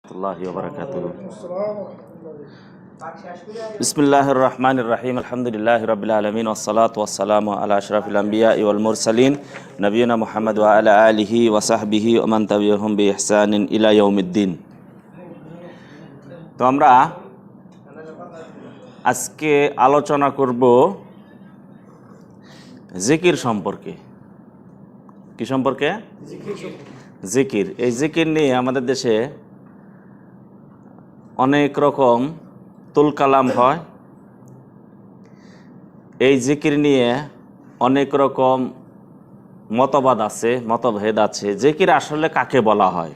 warahmatullahi wabarakatuh. Bismillahirrahmanirrahim. Alhamdulillahi rabbil alamin wassalatu wassalamu ala asyrafil anbiya'i wal mursalin nabiyina Muhammad wa ala alihi wa sahbihi wa man tabi'ahum bi ihsanin ila yaumiddin. তো আমরা আজকে আলোচনা করব জিকির সম্পর্কে। কি সম্পর্কে? জিকির। এই জিকির নিয়ে আমাদের দেশে অনেক রকম তুলকালাম হয়। এই জিকির নিয়ে অনেক রকম মতবাদ আছে, মতভেদ আছে। জিকির আসলে কাকে বলা হয়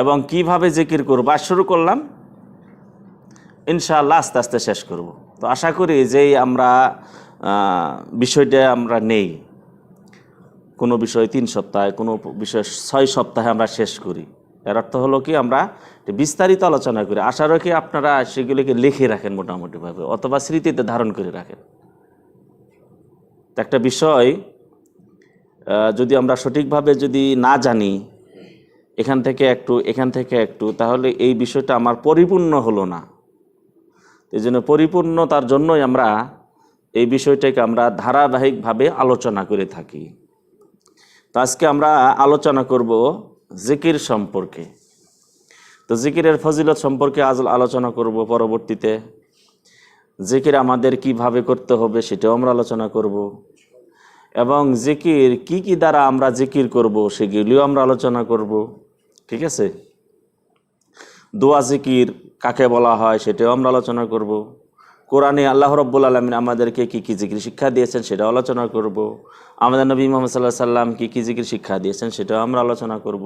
এবং কিভাবে জিকির করব আজ শুরু করলাম, ইনশাআল্লাহ আস্তে আস্তে শেষ করব। তো আশা করি যেই আমরা বিষয়টা আমরা নেই, কোনো বিষয় 3 সপ্তাহে, কোনো বিষয় 6 সপ্তাহে আমরা শেষ করি। এর অর্থ হলো কি আমরা বিস্তারিত আলোচনা করি। আশা রাখি আপনারা সেগুলিকে লিখে রাখেন মোটামুটিভাবে, অথবা স্মৃতিতে ধারণ করে রাখেন। একটা বিষয় যদি আমরা সঠিকভাবে যদি না জানি, এখান থেকে একটু, তাহলে এই বিষয়টা আমার পরিপূর্ণ হলো না। এই জন্য পরিপূর্ণতার জন্যই আমরা এই বিষয়টাকে আমরা ধারাবাহিকভাবে আলোচনা করে থাকি। তো আজকে আমরা আলোচনা করব জিকির সম্পর্কে। তো জিকিরের ফজিলত সম্পর্কে আজ আলোচনা করব। পরবর্তীতে জিকির আমাদের কিভাবে করতে হবে সেটাও আমরা আলোচনা করব, এবং জিকির কি দ্বারা আমরা জিকির করব সেগুলিও আমরা আলোচনা করব। ঠিক আছে? দোয়া জিকির কাকে বলা হয় সেটাও আমরা আলোচনা করব। কোরআনে আল্লাহ রাব্বুল আলামিন আমাদেরকে কি জিকির শিক্ষা দিয়েছেন সেটাও আলোচনা করব। আমাদের নবী মুহাম্মদ সাল্লাল্লাহু আলাইহি সাল্লাম কি জিকির শিক্ষা দিয়েছেন সেটাও আমরা আলোচনা করব।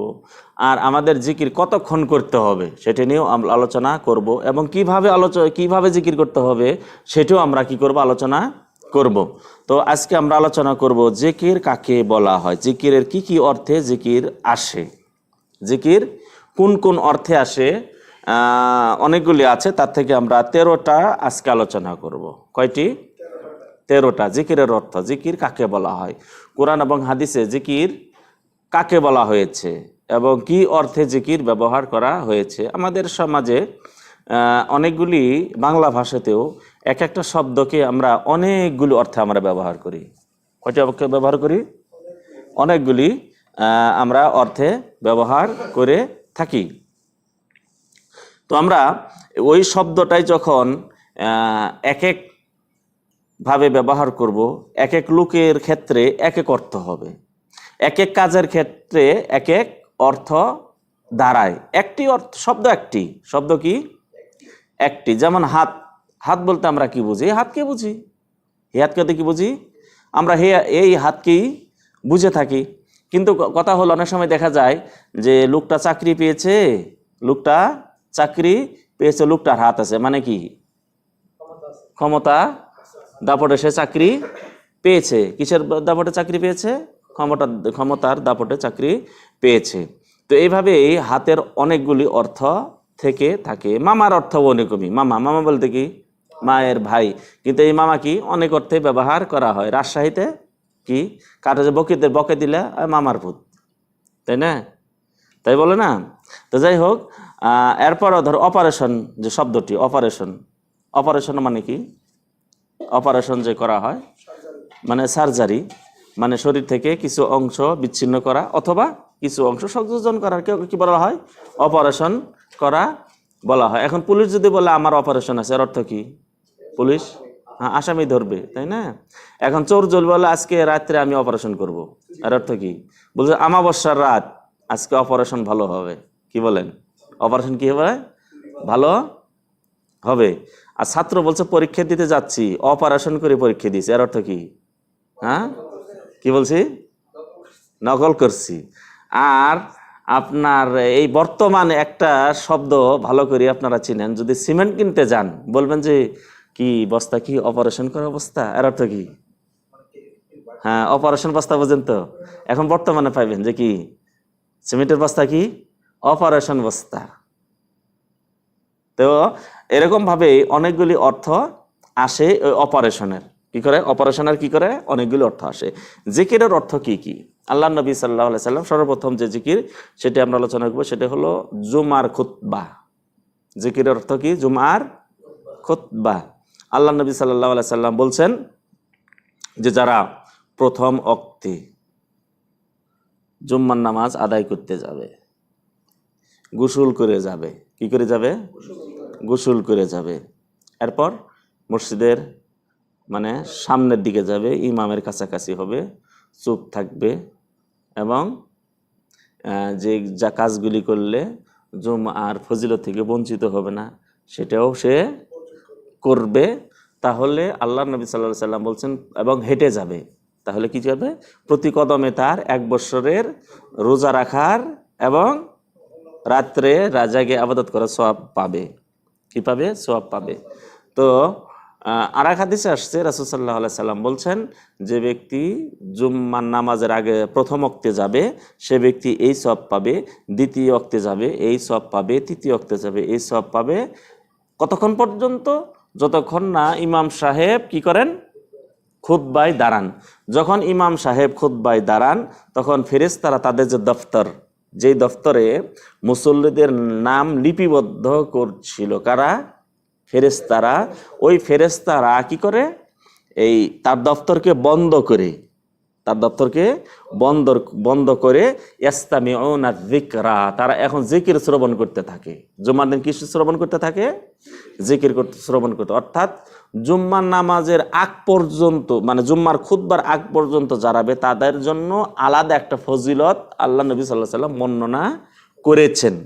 আর আমাদের জিকির কতক্ষণ করতে হবে সেটা নিয়েও আমরা আলোচনা করব, এবং কিভাবে জিকির করতে হবে সেটাও আমরা কি করব, আলোচনা করব। তো আজকে আমরা আলোচনা করব জিকির কাকে বলা হয়, জিকিরের কি অর্থে জিকির আসে, জিকির কোন কোন অর্থে আসে। অনেকগুলি আছে, তার থেকে আমরা 13টা আজকে আলোচনা করব। কয়টি? 13টা। জিকিরের অর্থ, জিকির কাকে বলা হয়, কোরআন এবং হাদিসে জিকির কাকে বলা হয়েছে এবং কি অর্থে জিকির ব্যবহার করা হয়েছে। আমাদের সমাজে অনেকগুলি বাংলা ভাষাতেও একটা শব্দকে আমরা অনেকগুলি অর্থে আমরা ব্যবহার করি। কয়টি অর্থে ব্যবহার করি? অনেকগুলি আমরা অর্থে ব্যবহার করে থাকি। তো আমরা ওই শব্দটাই যখন এক ভাবে ব্যবহার করব, এক লোকের ক্ষেত্রে এক অর্থ হবে, এক কাজের ক্ষেত্রে এক অর্থ দাঁড়ায়। একটি অর্থ, শব্দ কি? একটি। যেমন হাত বলতে আমরা কি বুঝি? হাতকে বুঝি। এই হাতকে কি বুঝি? আমরা এই হাতকেই বুঝে থাকি। কিন্তু কথা হলো অনেক সময় দেখা যায় যে লোকটা চাকরি পেয়েছে, লোকটার হাত আছে, মানে কি? ক্ষমতা দাপটে সে চাকরি পেয়েছে। কিসের দাপটে চাকরি পেয়েছে? ক্ষমতার দাপটে চাকরি পেয়েছে। তো এইভাবে হাতের অনেকগুলি অর্থ থেকে থাকে। মামার অর্থ অনেকমই। মামা বলতে কি? মায়ের ভাই। কিন্তু এই মামা কি অনেক অর্থে ব্যবহার করা হয়। রাজশাহীতে কি কাটা যে বকে দিলে মামার ভূত, তাই না? তাই বলে না? তো যাই হোক, এরপরও ধর অপারেশন, যে শব্দটি অপারেশন মানে কি? অপারেশন যে করা হয় মানে সার্জারি, মানে শরীর থেকে কিছু অংশ বিচ্ছিন্ন করা অথবা কিছু অংশ সংযোজন করার কি বলা হয়? অপারেশন করা বলা হয়। এখন পুলিশ যদি বলে আমার অপারেশন আছে, এর অর্থ কি? পুলিশ আসামি ধরবে, তাই না? এখন চোর জল বলে আজকে রাত্রে আমি অপারেশন করব, এর অর্থ কি? বলছে আমাবস্যার রাত, আজকে অপারেশন ভালো হবে। কি বলেন? অপারেশন কি হবে? ভালো হবে। আর ছাত্র বলছে পরীক্ষা দিতে যাচ্ছি, অপারেশন করে পরীক্ষা দিয়েছি, এর অর্থ কি? কি বলছি? নকল করছি। আর আপনার এই বর্তমানে একটা শব্দ ভালো করে আপনারা চিনেন, যদি সিমেন্ট কিনতে যান বলবেন যে কি বস্তা, কি অপারেশন করা বস্তা, এর অর্থ কি? অপারেশন বস্তা, বোঝেন তো? এখন বর্তমানে পাইবেন যে কি সিমেন্টের বস্তা, কি অপারেশন বস্তা। তো এরকম ভাবে অনেকগুলি অর্থ আসে অপারেশনের। কি করে? অপারেশনের কি করে অনেকগুলি অর্থ আসে। জিকিরের অর্থ কি? আল্লাহ নবী সাল্লাল্লাহু আলাইহি সাল্লাম সর্বপ্রথম যে জিকির সেটা আমরা আলোচনা করব, সেটা হলো জুমার খুতবা। জিকিরের অর্থ কি? জুমার খুতবা। আল্লাহ নবী সাল্লাল্লাহু আলাইহি সাল্লাম বলছেন যে যারা প্রথম ওয়াক্তে জুম্মার নামাজ আদায় করতে যাবে, গোসল করে যাবে। কি করে যাবে? গোসল করে যাবে। এরপর মসজিদের মানে সামনের দিকে যাবে, ইমামের কাছাকাছি হবে, চুপ থাকবে এবং যে যা কাজগুলি করলে জুমার ফজিলত থেকে বঞ্চিত হবে না সেটাও সে করবে। তাহলে আল্লাহ নবী সাল্লাল্লাহু আলাইহি সাল্লাম বলছেন, এবং হেঁটে যাবে। তাহলে কি যাবে? প্রতি কদমে তার 1 বছরের রোজা রাখার এবং রাত্রে রাজাকে আবাদত করার সওয়াব পাবে। কি পাবে? সওয়াব পাবে। তো আর এক হাদিসে আসছে রাসূল সাল্লাল্লাহু আলাইহি সাল্লাম বলছেন, যে ব্যক্তি জুম্মার নামাজের আগে প্রথম ওয়াক্তে যাবে সে ব্যক্তি এই সওয়াব পাবে, দ্বিতীয় ওয়াক্তে যাবে এই সওয়াব পাবে, তৃতীয় ওয়াক্তে যাবে এই সওয়াব পাবে। কতক্ষণ পর্যন্ত? যতক্ষণ না ইমাম সাহেব কি করেন? খুতবায় দাঁড়ান। যখন ইমাম সাহেব খুতবায় দাঁড়ান তখন ফেরেশতারা তাদের যে দফতর, যেই দফতরে মুসল্লিদের নাম লিপিবদ্ধ করছিল, কারা? ফেরেশতারা। ওই ফেরেশতারা কি করে? এই তার দফতরকে বন্ধ করে, তার দপ্তরকে বন্ধ করে ইস্তামিউনা যিকরা, তারা এখন জিকির শ্রবণ করতে থাকে। জুম্মার দিন কি শ্রবণ করতে থাকে? জিকির শ্রবণ করতে। অর্থাৎ জুম্মার নামাজের আগ পর্যন্ত, মানে জুম্মার খুতবার আগ পর্যন্ত যারাবে তাদের জন্য আলাদা একটা ফজিলত আল্লাহ নবী সাল্লাল্লাহু আলাইহি সাল্লাম বর্ণনা করেছেন।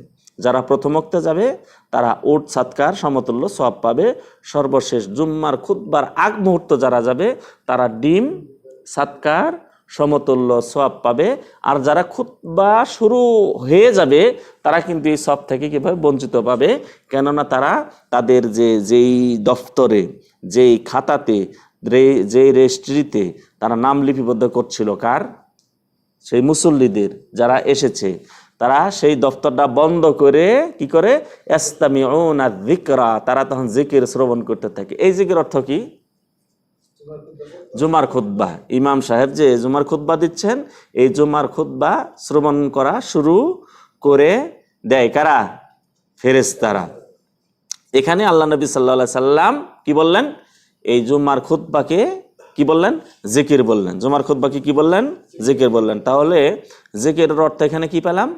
যারা প্রথম ওয়াক্তে যাবে তারা উট সাদকার সমতুল্য সওয়াব পাবে। সর্বশেষ জুম্মার খুতবার আগ মুহূর্ত যারা যাবে তারা ডিম সাদকার সমতুল্য সওয়াব পাবে। আর যারা খুতবা শুরু হয়ে যাবে তারা কিন্তু এই সওয়াব থেকে কিভাবে বঞ্চিত পাবে? কেননা তারা তাদের যেই দফতরে, যেই খাতাতে, যেই রেজিস্ট্রিতে তারা নাম লিপিবদ্ধ করছিল, কার? সেই মুসল্লিদের যারা এসেছে, তারা সেই দফতরটা বন্ধ করে কি করে? ইস্তামিউনা যিকরা, তারা তখন জিকির শ্রবণ করতে থাকে। এই জিকির অর্থ কি? জুমার খুতবা। ইমাম সাহেব যে জুমার খুতবা দিচ্ছেন, এই জুমার খুতবা শ্রবণ করা শুরু করে দেয় কারা? ফেরেশতারা। এখানে আল্লাহ নবী সাল্লাল্লাহু আলাইহি সাল্লাম কি বললেন? এই জুমার খুতবাকে কি বললেন? জিকির বললেন। জুমার খুতবাকে কি বললেন? জিকির বললেন। তাহলে জিকিরের অর্থ এখানে কি পেলাম?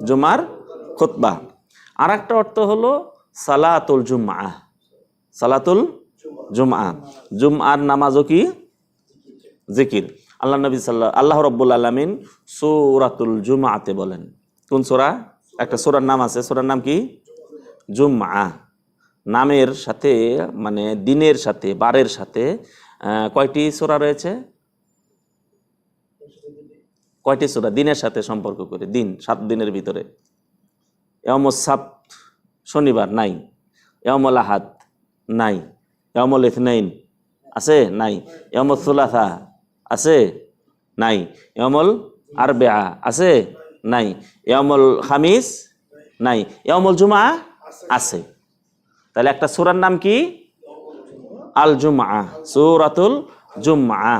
জুমার খুতবা। আর একটা অর্থ হলো সালাতুল জুমআ। সালাতুল জুমআ, জুমআর নামাজও কি? জিকির। আল্লাহ রাব্বুল আলামিন সূরাতুল জুমআতে বলেন। কোন সূরা? একটা সূরার নাম আছে, সূরার নাম কি? জুমআ। নামের সাথে মানে দিনের সাথে, বারের সাথে কয়টি সূরা রয়েছে? কয়টি সূরা দিনের সাথে সম্পর্ক করে? দিন, 7 দিনের ভিতরে। ইয়াউমুস সাbt শনিবার নাই, ইয়াউমুল আহাদ নাই, ইয়াউমুল ইথনাইন আছে? নাই। ইয়াউমুল সুলাসা আছে? নাই। ইয়াউমুল আরবিআ আছে? নাই। ইয়াউমুল খামিস নাই। ইয়াউমুল জুমআ আছে। তাহলে একটা সূরার নাম কি? আল জুমআ, সূরাতুল জুমআ।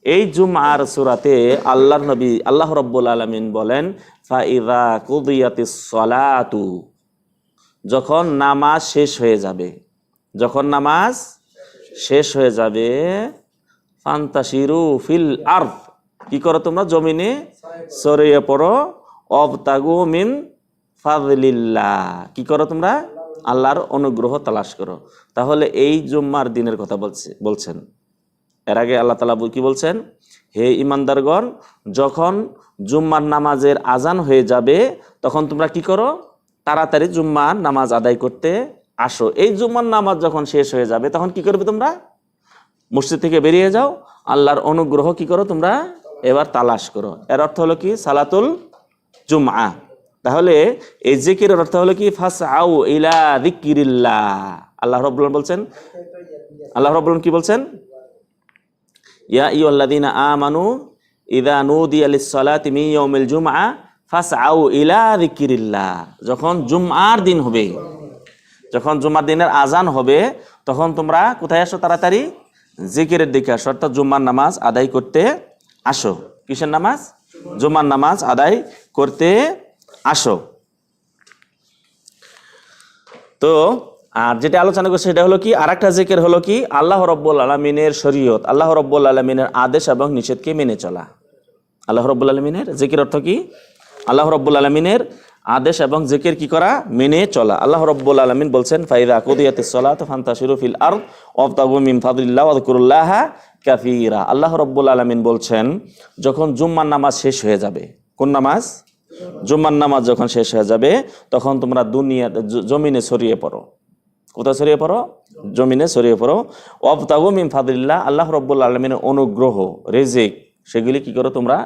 এই জুমআর সূরাতে আল্লাহর নবী আল্লাহ রাব্বুল আলামিন বলেন, ফাইযা কুদিয়াতিস সালাতু, যখন নামাজ শেষ হয়ে যাবে, যখন নামাজ শেষ হয়ে যাবে, ফান্তাশিরু ফিল আরদ, কি করো তোমরা? জমিনে ছড়িয়ে পড়ো, অবতাগু মিন ফাযলিল্লাহ, কি করো তোমরা? আল্লাহর অনুগ্রহ তালাশ করো। তাহলে এই জুম্মার দিনের কথা বলছেন। এর আগে আল্লাহ তাআলা কি বলছেন? হে ঈমানদারগণ, যখন জুম্মার নামাজের আজান হয়ে যাবে তখন তোমরা কি করো? তাড়াতাড়ি জুম্মার নামাজ আদায় করতে আসো। এই জুম্মার নামাজ যখন শেষ হয়ে যাবে তখন কি করবে? তোমরা মসজিদ থেকে বেরিয়ে যাও, আল্লাহর অনুগ্রহ কি করো? তোমরা এবার তালাশ করো। এর অর্থ হলো কি? সালাতুল জুমআ। তাহলে এই জিকিরের অর্থ হলো কি? ফাসআউ ইলা যিকরিল্লাহ। আল্লাহ রাব্বুল আলামিন বলছেন, আল্লাহ রাব্বুল আলামিন কি বলছেন? ইয়া আইয়ুহাল্লাযীনা আমানু ইযা নুদিয়া লিস-সালাতি মিন ইয়াউমিল জুমআ ফাসআউ ইলা যিকরিল্লাহ। যখন জুমআর দিন হবে, যখন জুমার দিনের আজান হবে তখন তোমরা কোথায় আসো? তাড়াতাড়ি জিকিরের দিকে আসো, অর্থাৎ জুম্মার নামাজ আদায় করতে আসো। কিসের নামাজ? জুমার নামাজ আদায় করতে আসো। তো আর যেটা আলোচনা করছে সেটা হলো কি, আর একটা জিকির হলো কি, আল্লাহ রাব্বুল আলামিনের শরীয়ত, আল্লাহ রাব্বুল আলামিনের আদেশ এবং নিষেধকে মেনে চলা। আল্লাহ রাব্বুল আলামিনের জিকির অর্থ কি? আল্লাহ রাব্বুল আলামিনের আদেশ এবং জিকির কি করা? মেনে চলা। আল্লাহ রাব্বুল আলামিন বলছেন ফাইদা কুদিয়াতিস সালাতু ফান্তাশিরু ফিল আরদ ওয়াবতাগু মিন ফাদলিল্লাহ ওয়াযকুরুল্লাহা কাসীরা। আল্লাহ রাব্বুল আলামিন বলছেন যখন জুম্মার নামাজ শেষ হয়ে যাবে, কোন নামাজ? জুম্মার নামাজ যখন শেষ হয়ে যাবে তখন তোমরা জমিনে ছড়িয়ে পড়ো। কোথায় ছড়িয়ে পড়ো? জমিনে ছড়িয়ে পড়ো। ওয়াবতাগু মিন ফাদলিল্লাহ, আল্লাহ রাব্বুল আলামিনের অনুগ্রহ, রিজিক, সেগুলি কি করো? তোমরা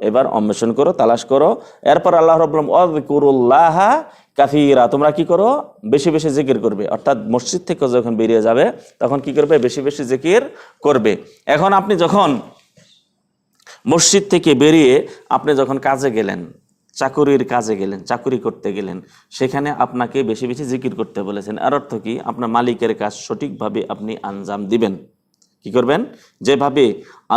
এবার অন্বেষণ করো, তালাশ করো। এরপর আল্লাহ রাব্বুল ওয়াযকুরুল্লাহা কাসীরা, তোমরা কি করো? বেশি বেশি জিকির করবে। অর্থাৎ মসজিদ থেকে যখন বেরিয়ে যাবে তখন কি করবে? বেশি বেশি জিকির করবে। এখন আপনি যখন মসজিদ থেকে বেরিয়ে আপনি যখন কাজে গেলেন, চাকুরির কাজে গেলেন, চাকুরি করতে গেলেন, সেখানে আপনাকে বেশি বেশি জিকির করতে বলেছেন। আর অর্থ কি? আপনার মালিকের কাজ সঠিকভাবে আপনি আঞ্জাম দিবেন। কি করবেন? যেভাবে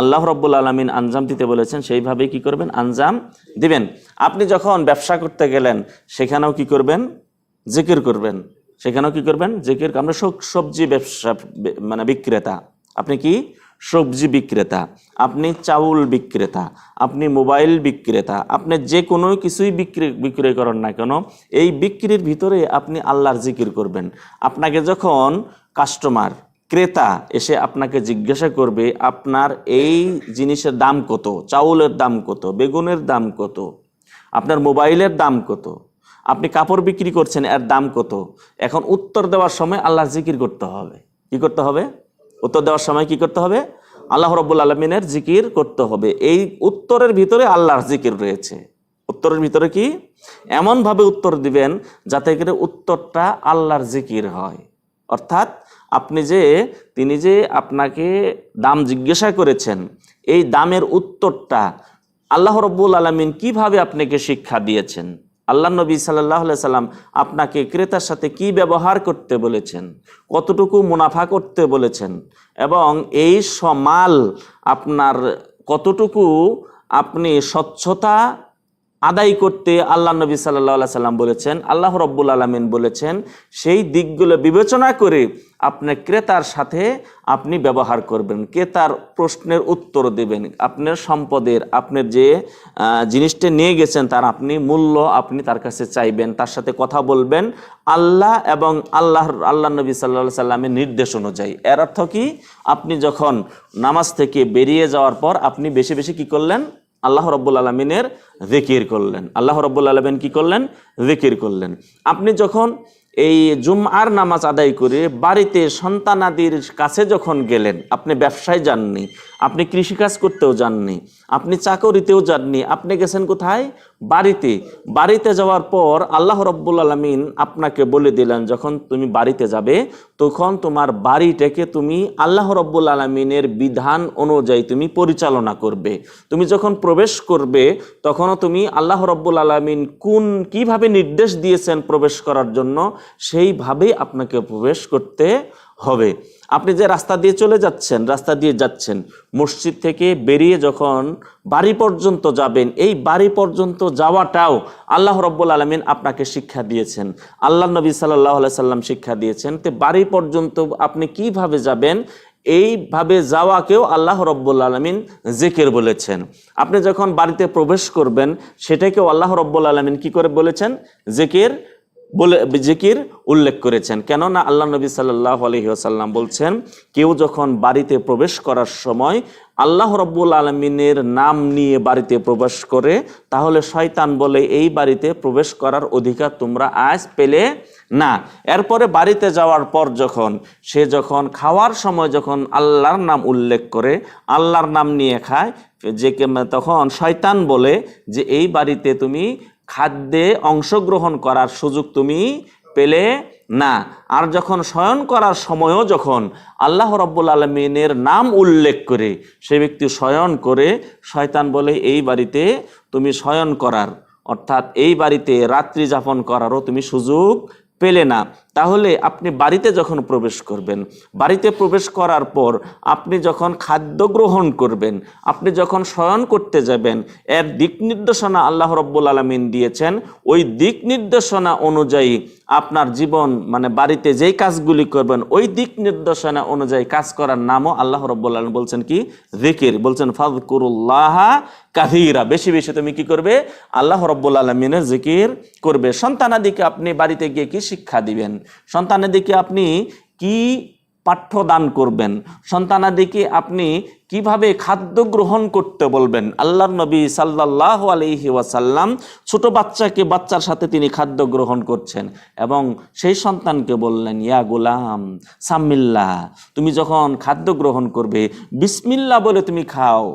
আল্লাহ রাব্বুল আলামিন আঞ্জাম দিতে বলেছেন সেইভাবে কি করবেন? আঞ্জাম দিবেন। আপনি যখন ব্যবসা করতে গেলেন সেখানেও কি করবেন? জিকির করবেন। সেখানেও কি করবেন? জিকির। আমরা সবজি ব্যবসা মানে বিক্রেতা, আপনি কি? সবজি বিক্রেতা, আপনি চাউল বিক্রেতা, আপনি মোবাইল বিক্রেতা, আপনি যে কোনো কিছুই বিক্রয় করেন না কেন, এই বিক্রির ভিতরে আপনি আল্লাহর জিকির করবেন। আপনাকে যখন কাস্টমার, ক্রেতা এসে আপনাকে জিজ্ঞাসা করবে আপনার এই জিনিসের দাম কত, চাউলের দাম কত, বেগুনের দাম কত, আপনার মোবাইলের দাম কত, আপনি কাপড় বিক্রি করছেন এর দাম কত, এখন উত্তর দেওয়ার সময় আল্লাহর জিকির করতে হবে। কি করতে হবে? উত্তর দেওয়ার সময় কি করতে হবে? আল্লাহ রাব্বুল আলামিনের জিকির করতে হবে। এই উত্তরের ভিতরে আল্লাহর জিকির রয়েছে। উত্তরের ভিতরে কি? এমনভাবে উত্তর দিবেন যাতে করে উত্তরটা আল্লাহর জিকির হয়। অর্থাৎ তিনি যে আপনাকে দাম জিজ্ঞাসা করেছেন, এই দামের উত্তরটা আল্লাহ রাব্বুল আলামিন কিভাবে আপনাকে শিক্ষা দিয়েছেন, আল্লাহ নবী সাল্লাল্লাহু আলাইহি সাল্লাম আপনাকে ক্রেতার সাথে কি ব্যবহার করতে বলেছেন, কতটুকু মুনাফা করতে বলেছেন, এবং এই মাল আপনার কতটুকু আপনি স্বচ্ছতা আদায় করতে আল্লাহ নবী সাল্লাল্লাহু আলাইহি সাল্লাম বলেছেন, আল্লাহ রাব্বুল আলামিন বলেছেন, সেই দিকগুলো বিবেচনা করে আপনি ক্রেতার সাথে আপনি ব্যবহার করবেন। ক্রেতার প্রশ্নের উত্তর দেবেন, আপনার সম্পদের, আপনার যে জিনিসটা নিয়ে গেছেন তার আপনি মূল্য আপনি তার কাছে চাইবেন, তার সাথে কথা বলবেন আল্লাহ এবং আল্লাহ নবী সাল্লাল্লাহু আলাইহি সাল্লামের নির্দেশ অনুযায়ী। এর অর্থ কি? আপনি যখন নামাজ থেকে বেরিয়ে যাওয়ার পর আপনি বেশি বেশি কি করলেন? আল্লাহ রাব্বুল আলামিনের জিকির করলেন। আল্লাহ রাব্বুল আলামিন কি করলেন? জিকির করলেন। আপনি যখন এই জুমআর নামাজ আদায় করে বাড়িতে সন্তানাদির কাছে যখন গেলেন, আপনি ব্যবসায় যাননি, আপনি কৃষিকাজ করতেও যাননি, আপনি চাকরিতেও যাননি, আপনি গেছেন কোথায়? বাড়িতে। বাড়িতে যাওয়ার পর আল্লাহ রাব্বুল আলামিন আপনাকে বলে দিলেন যখন তুমি বাড়িতে যাবে তখন তোমার বাড়িটাকে তুমি আল্লাহ রাব্বুল আলামিনের বিধান অনুযায়ী তুমি পরিচালনা করবে। তুমি যখন প্রবেশ করবে তখনও তুমি আল্লাহ রাব্বুল আলামিন কিভাবে নির্দেশ দিয়েছেন প্রবেশ করার জন্য সেইভাবেই আপনাকে প্রবেশ করতে হবে। আপনি যে রাস্তা দিয়ে চলে যাচ্ছেন, রাস্তা দিয়ে যাচ্ছেন, মসজিদ থেকে বেরিয়ে যখন বাড়ি পর্যন্ত যাবেন, এই বাড়ি পর্যন্ত যাওয়াটাও আল্লাহ রাব্বুল আলামিন আপনাকে শিক্ষা দিয়েছেন, আল্লাহ নবী সাল্লাল্লাহু আলাইহি সাল্লাম শিক্ষা দিয়েছেন। তো বাড়ি পর্যন্ত আপনি কিভাবে যাবেন, এইভাবে যাওয়াকেও আল্লাহ রাব্বুল আলামিন জিকির বলেছেন। আপনি যখন বাড়িতে প্রবেশ করবেন সেটাকেও আল্লাহ রাব্বুল আলামিন কি করে বলেছেন? জিকির উল্লেখ করেছেন। কেননা আল্লাহ নবী সাল্লাল্লাহু আলাইহি ওয়াসাল্লাম বলছেন, কেউ যখন বাড়িতে প্রবেশ করার সময় আল্লাহ রাব্বুল আলামিনের নাম নিয়ে বাড়িতে প্রবেশ করে তাহলে শয়তান বলে এই বাড়িতে প্রবেশ করার অধিকার তোমরা আজ পেলে না। এরপরে বাড়িতে যাওয়ার পর যখন খাওয়ার সময় যখন আল্লাহর নাম উল্লেখ করে, আল্লাহর নাম নিয়ে খায়, তখন শয়তান বলে যে এই বাড়িতে তুমি খাদ্যে অংশগ্রহণ করার সুযোগ তুমি পেলে না। আর যখন শয়ন করার সময়ও যখন আল্লাহ রাব্বুল আলামিনের নাম উল্লেখ করে সে ব্যক্তি শয়ন করে, শয়তান বলে এই বাড়িতে তুমি শয়ন করার অর্থাৎ এই বাড়িতে রাত্রি যাপন করারও তুমি সুযোগ পেলে না। তাহলে আপনি বাড়িতে যখন প্রবেশ করবেন, বাড়িতে প্রবেশ করার পর আপনি যখন খাদ্য গ্রহণ করবেন, আপনি যখন শয়ন করতে যাবেন, এর দিক নির্দেশনা আল্লাহ রাব্বুল আলামিন দিয়েছেন। ওই দিক নির্দেশনা অনুযায়ী আপনার জীবন, মানে বাড়িতে যেই কাজগুলি করবেন ওই দিক নির্দেশনা অনুযায়ী কাজ করার নামও আল্লাহ রাব্বুল আলামিন বলছেন কি? যিকির। বলছেন ফাযকুরুল্লাহা কাসীরা, বেশি বেশি তুমি কি করবে? আল্লাহ রাব্বুল আলামিনের জিকির করবে। সন্তানাদিকে আপনি বাড়িতে গিয়ে কি শিক্ষা দিবেন? সন্তানাদিকে আপনি কি পাঠ্যদান করবেন? সন্তানাদিকে আপনি কিভাবে খাদ্য গ্রহণ করতে বলবেন? আল্লাহর নবী সাল্লাল্লাহু আলাইহি ওয়াসাল্লাম ছোট বাচ্চাকে, বাচ্চার সাথে তিনি খাদ্য গ্রহণ করছেন এবং সেই সন্তানকে বললেন, ইয়া গোলাম সাম্মিল্লাহ, তুমি যখন খাদ্য গ্রহণ করবে বিসমিল্লাহ বলে তুমি খাও।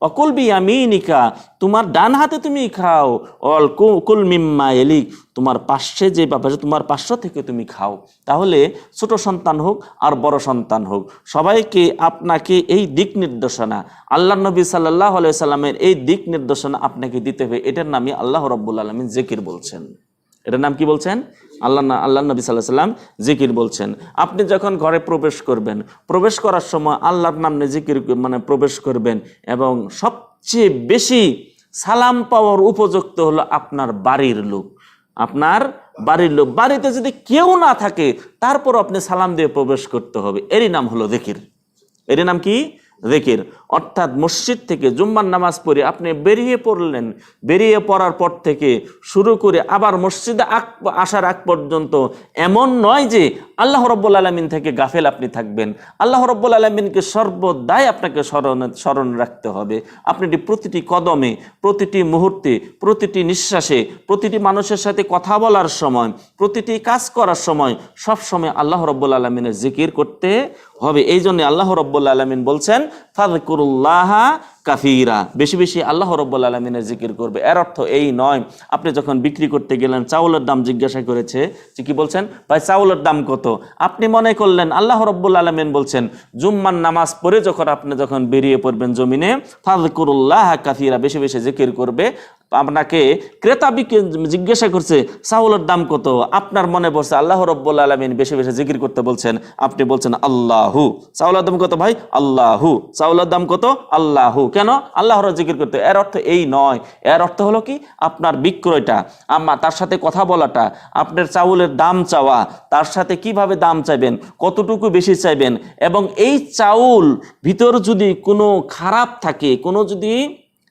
অকুল বিয়ামিনিকা, তোমার ডান হাতে তুমি খাও। অল কুল মিম্মা এলিক, তোমার পাশে যে ব্যাপার তোমার পার্শ্ব থেকে তুমি খাও। তাহলে ছোট সন্তান হোক আর বড় সন্তান হোক, সবাইকে আপনাকে এই দিক নির্দেশনা, আল্লাহ নবী সাল্লাল্লাহু আলাইহি সাল্লামের এই দিক নির্দেশনা আপনাকে দিতে হবে। এটার নামই আল্লাহ রাব্বুল আলামিন জিকির বলছেন। এটার নাম কি বলছেন? আল্লাহ নবী সাল্লাল্লাহু আলাইহি সাল্লাম জিকির বলছেন। আপনি যখন ঘরে প্রবেশ করবেন, প্রবেশ করার সময় আল্লাহর নাম নিয়ে জিকির মানে প্রবেশ করবেন। এবং সবচেয়ে বেশি সালাম পাওয়ার উপযুক্ত হলো আপনার বাড়ির লোক। আপনার বাড়ির লোক, বাড়িতে যদি কেউ না থাকে তারপর আপনি সালাম দিয়ে প্রবেশ করতে হবে। এরই নাম হলো যিকির। এর নাম কি? যিকির। অর্থাৎ মসজিদ থেকে জুম্মার নামাজ পড়ে আপনি বেরিয়ে পড়লেন, বেরিয়ে পড়ার পর থেকে শুরু করে আবার মসজিদে আসার আগ পর্যন্ত এমন নয় যে আল্লাহ রাব্বুল আলামিন থেকে গাফেল আপনি থাকবেন। আল্লাহ রাব্বুল আলামিনকে সর্বদাই আপনাকে স্মরণ রাখতে হবে। আপনি প্রতিটি কদমে, প্রতিটি মুহূর্তে, প্রতিটি নিঃশ্বাসে, প্রতিটি মানুষের সাথে কথা বলার সময়, প্রতিটি কাজ করার সময় সব সময় আল্লাহ রাব্বুল আলামিনের জিকির করতে হবে। এই জন্য আল্লাহ রাব্বুল আলামিন বলছেন ফাযকুরুল্লাহা কাসীরা, বেশি বেশি আল্লাহ রাব্বুল আলামিনের জিকির করবে। এর অর্থ এই নয় আপনি যখন বিক্রি করতে গেলেন, চাউলের দাম জিজ্ঞাসা করেছে যে কি বলছেন, ভাই চাউলের দাম কত? আপনি মনে করলেন আল্লাহ রাব্বুল আলামিন বলছেন জুম্মার নামাজ পড়ে আপনি যখন বেরিয়ে পড়বেন জমিনে, ফাযকুরুল্লাহা কাসীরা, বেশি বেশি জিকির করবে। আপনাকে ক্রেতা জিজ্ঞাসা করছে চাউলের দাম কত, আপনার মনে পড়ছে আল্লাহ রাব্বুল আলামিন বেশি বেশি জিকির করতে বলছেন, আপনি বলছেন আল্লাহু। চাউলের দাম কত ভাই? আল্লাহু। চাউলের দাম কত? আল্লাহু। কেন? আল্লাহর জিকির করতে। এর অর্থ এই নয়। এর অর্থ হলো কি, আপনার বিক্রয়টা, তার সাথে কথা বলাটা, আপনার চাউলের দাম চাওয়া, তার সাথে কিভাবে দাম চাইবেন, কতটুকু বেশি চাইবেন, এবং এই চাউল ভিতর যদি কোনো খারাপ থাকে, কোনো যদি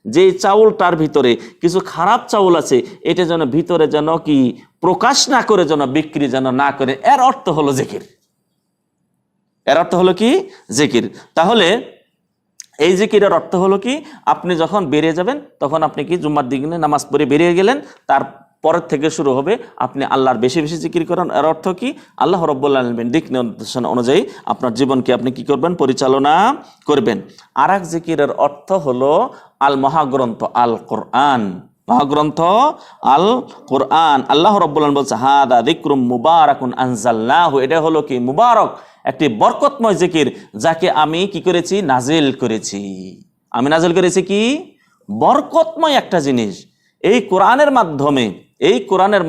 যে চাউলটার ভিতরে কিছু খারাপ চাউল আছে, এটা যেন ভিতরে যেন কি প্রকাশ না করে, যেন বিক্রি যেন না করে। এর অর্থ হলো জিকির। এর অর্থ হলো কি? জিকির। তাহলে এই জিকিরের অর্থ হলো কি, আপনি যখন বেরিয়ে যাবেন তখন আপনি কি জুম্মার দিনে নামাজ পড়ে বেরিয়ে গেলেন, তার পরের থেকে শুরু হবে আপনি আল্লাহর বেশি বেশি জিকির করেন। এর অর্থ কি, আল্লাহ রাব্বুল আলামিন দিক নির্দেশনা অনুযায়ী আপনার জীবনকে আপনি কি করবেন? পরিচালনা করবেন। আর এক জিকিরের অর্থ হলো আল মহাগ্রন্থ আল কোরআন। মহাগ্রন্থ আল কোরআন। আল্লাহ রাব্বুল আলামিন বলছে হাদা যিকরুম মুবারাকুন আনজালনাহু, এটা হলো কি মুবারক, একটি বরকতময় জিকির, যাকে আমি কি করেছি? নাজিল করেছি। আমি নাজিল করেছি কি? বরকতময় একটা জিনিস। এই কোরআনের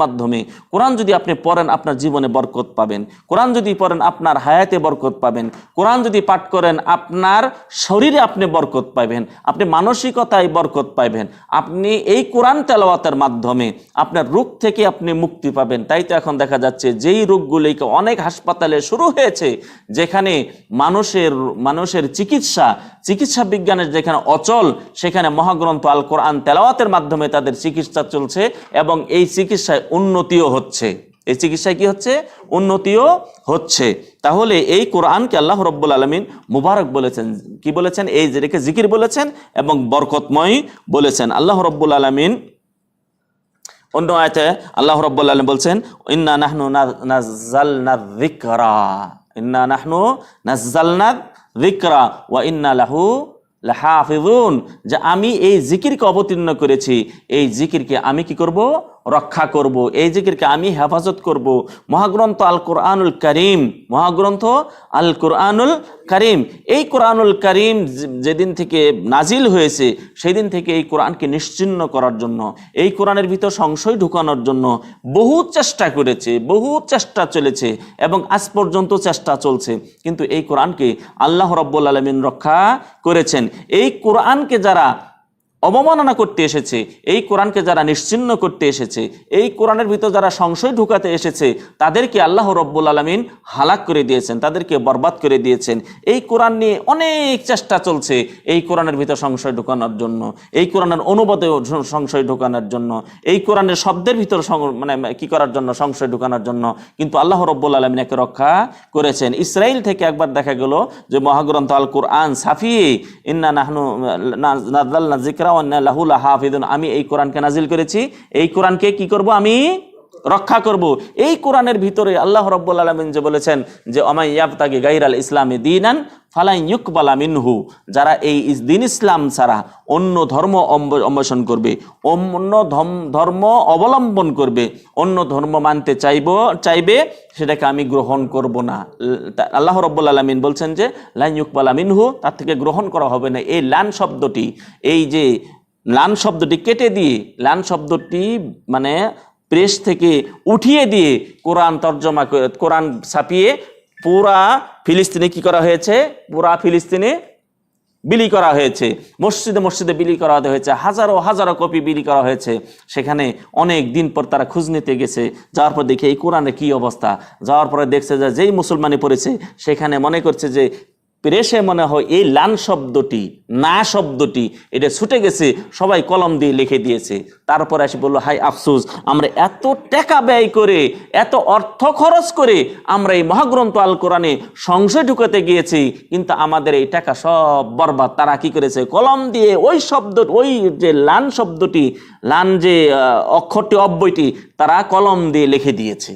মাধ্যমে, কোরআন যদি আপনি পড়েন আপনার জীবনে বরকত পাবেন। কোরআন যদি পড়েন আপনার হায়াতে বরকত পাবেন। কোরআন যদি পাঠ করেন আপনার শরীরে আপনি বরকত পাবেন, আপনি মানসিকতায় বরকত পাবেন। আপনি এই কোরআন তেলাওয়াতের মাধ্যমে আপনার রোগ থেকে আপনি মুক্তি পাবেন। তাই তো এখন দেখা যাচ্ছে যেই রোগগুলিকে অনেক হাসপাতালে শুরু হয়েছে, যেখানে মানুষের চিকিৎসা বিজ্ঞানের যেখানে অচল, সেখানে মহাগ্রন্থ আল কোরআন তেলাওয়াতের মাধ্যমে তাদের চিকিৎসা চলছে এবং এই চিকিৎসায় উন্নতিও হচ্ছে। এই চিকিৎসায় কি হচ্ছে? উন্নতিও হচ্ছে। তাহলে এই কোরআনকে আল্লাহ রাব্বুল আলামিন মুবারক বলেছেন। কি বলেছেন? এই যেটাকে জিকির বলেছেন এবং বরকতময় বলেছেন। আল্লাহ রাব্বুল আলামিন অন্য আয়াতে আল্লাহ রাব্বুল আলামিন বলছেন ইন্না নাহনু নাযালনা যিকরা, ইন্না নাহনু নাযালনা যিকরা ওয়া ইন্না লাহু লাহাফিজুন, যে আমি এই জিকিরকে অবতীর্ণ করেছি, এই জিকিরকে আমি কি করব? রক্ষা করব, এই জিকিরকে আমি হেফাজত করব। মহাগ্রন্থ আল কোরআনুল কারীম, মহাগ্রন্থ আল কোরআনুল কারীম, এই কোরআনুল কারীম যেদিন থেকে নাজিল হয়েছে সেই দিন থেকে এই কোরআনকে নিশ্চিহ্ন করার জন্য, এই কোরআনের ভিতর সংশয় ঢুকানোর জন্য বহু চেষ্টা করেছে, বহু চেষ্টা চলেছে এবং আজ পর্যন্ত চেষ্টা চলছে, কিন্তু এই কোরআনকে আল্লাহ রাব্বুল আলামিন রক্ষা করেছেন। এই কোরআনকে যারা অবমাননা করতে এসেছে, এই কোরআনকে যারা নিশ্চিহ্ন করতে এসেছে, এই কোরআনের ভিতর যারা সংশয় ঢুকাতে এসেছে, তাদেরকে আল্লাহ রাব্বুল আলামিন হালাক করে দিয়েছেন, তাদেরকে বরবাদ করে দিয়েছেন। এই কোরআন নিয়ে অনেক চেষ্টা চলছে এই কোরআনের ভিতর সংশয় ঢুকানোর জন্য, এই কোরআনের অনুবাদে সংশয় ঢুকানোর জন্য, এই কোরআনের শব্দের ভিতর মানে কি করার জন্য, সংশয় ঢুকানোর জন্য, কিন্তু আল্লাহ রাব্বুল আলামিন একে রক্ষা করেছেন। ইসরাইল থেকে একবার দেখা গেল যে মহাগ্রন্থ আল কোরআন সাফিয়ে ইন্না নাহনু নাযালনা যিকরা ওয়া ইন্না লাহু লাহাফিজুন, আমি এই কোরআনকে নাজিল করেছি, এই কোরআনকে কি করব, আমি রক্ষা করব। এই কোরআনের ভিতরে আল্লাহ রাব্বুল আলামিন যে বলেছেন যে ওমাই ইয়াবতাগি গায়রাল ইসলামি দীনান ফালাই ইউকবালা মিনহু, যারা এই দিন ইসলাম ছাড়া অন্য ধর্ম অন্বেষণ করবে, অন্য ধর্ম অবলম্বন করবে, অন্য ধর্ম মানতে চাইবে, সেটাকে আমি গ্রহণ করব না। আল্লাহ রাব্বুল আলামিন বলছেন যে লা ইউকবালা মিনহু, তার থেকে গ্রহণ করা হবে না। এই লান শব্দটি, এই যে লান শব্দটি কেটে দিয়ে, লান শব্দটি মানে প্রেস থেকে উঠিয়ে দিয়ে কোরআন তর্জমা করে, কোরআন ছাপিয়ে পুরা ফিলিস্তিনে কি করা হয়েছে, পুরা ফিলিস্তিনে বিলি করা হয়েছে, মসজিদে মসজিদে বিলি করা হয়েছে, হাজারো হাজারো কপি বিলি করা হয়েছে। সেখানে অনেক দিন পর তারা খোঁজ নিতে গেছে, যাওয়ার পর দেখে এই কোরআনের কি অবস্থা, যাওয়ার পরে দেখছে যে যেই মুসলমানি পড়েছে সেখানে মনে করছে যে প্রেসে মনে হয় এই লান শব্দটি, না শব্দটি এটা ছুটে গেছে, সবাই কলম দিয়ে লিখে দিয়েছে। তারপর এসে বললো হাই আফসোস, আমরা এত টাকা ব্যয় করে, এত অর্থ খরচ করে আমরা এই মহাগ্রন্থ আল কোরআনে সংশয় ঢুকাতে গিয়েছি, কিন্তু আমাদের এই টাকা সব বরবাদ। তারা কি করেছে, কলম দিয়ে ওই শব্দ, ওই যে লান শব্দটি, লান যে অক্ষরটি, অব্যয়টি তারা কলম দিয়ে লিখে দিয়েছে।